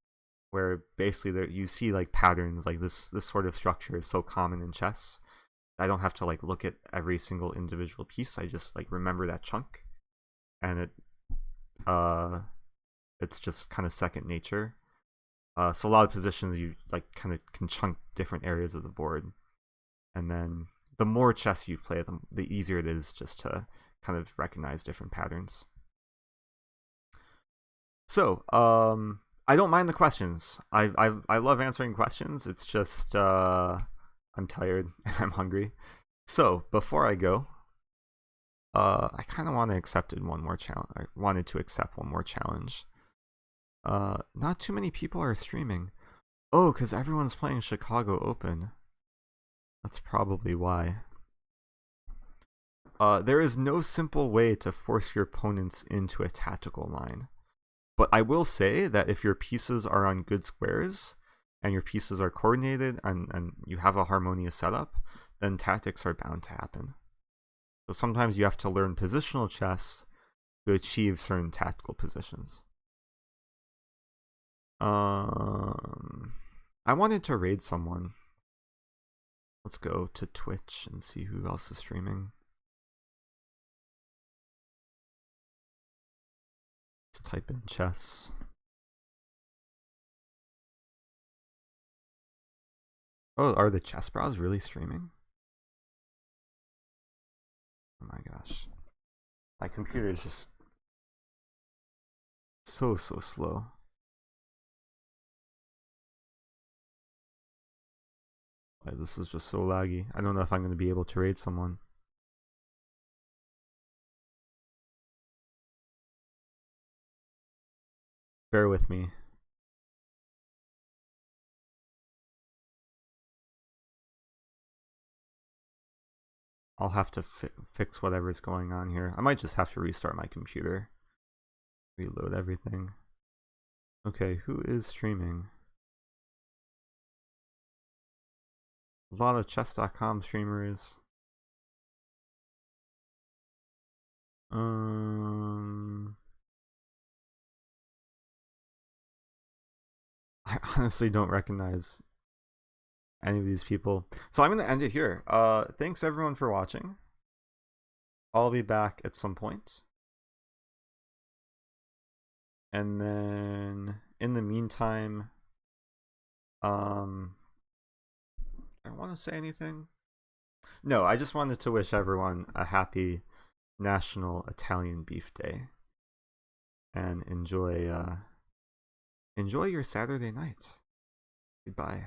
where basically you see like patterns. Like this sort of structure is so common in chess. I don't have to like look at every single individual piece. I just like remember that chunk, and it's just kind of second nature. So a lot of positions you like kind of can chunk different areas of the board, and then the more chess you play, the easier it is just to kind of recognize different patterns. So I don't mind the questions. I love answering questions. It's just I'm tired and I'm hungry. So before I go, I kind of want to accept one more challenge. I wanted to accept one more challenge. Not too many people are streaming. Oh, because everyone's playing Chicago Open. That's probably why. There is no simple way to force your opponents into a tactical line. But I will say that if your pieces are on good squares, and your pieces are coordinated, and you have a harmonious setup, then tactics are bound to happen. So sometimes you have to learn positional chess to achieve certain tactical positions. I wanted to raid someone. Let's go to Twitch and see who else is streaming. Let's type in chess. Oh, are the chess bros really streaming? Oh my gosh. My computer is just so slow. Like, this is just so laggy. I don't know if I'm going to be able to raid someone. Bear with me. I'll have to fix whatever's going on here. I might just have to restart my computer. Reload everything. Okay, who is streaming? A lot of chess.com streamers. Um, I honestly don't recognize any of these people. So I'm gonna end it here. Thanks everyone for watching. I'll be back at some point. And then in the meantime, I want to say anything. No, I just wanted to wish everyone a happy National Italian Beef Day and enjoy your Saturday night. Goodbye.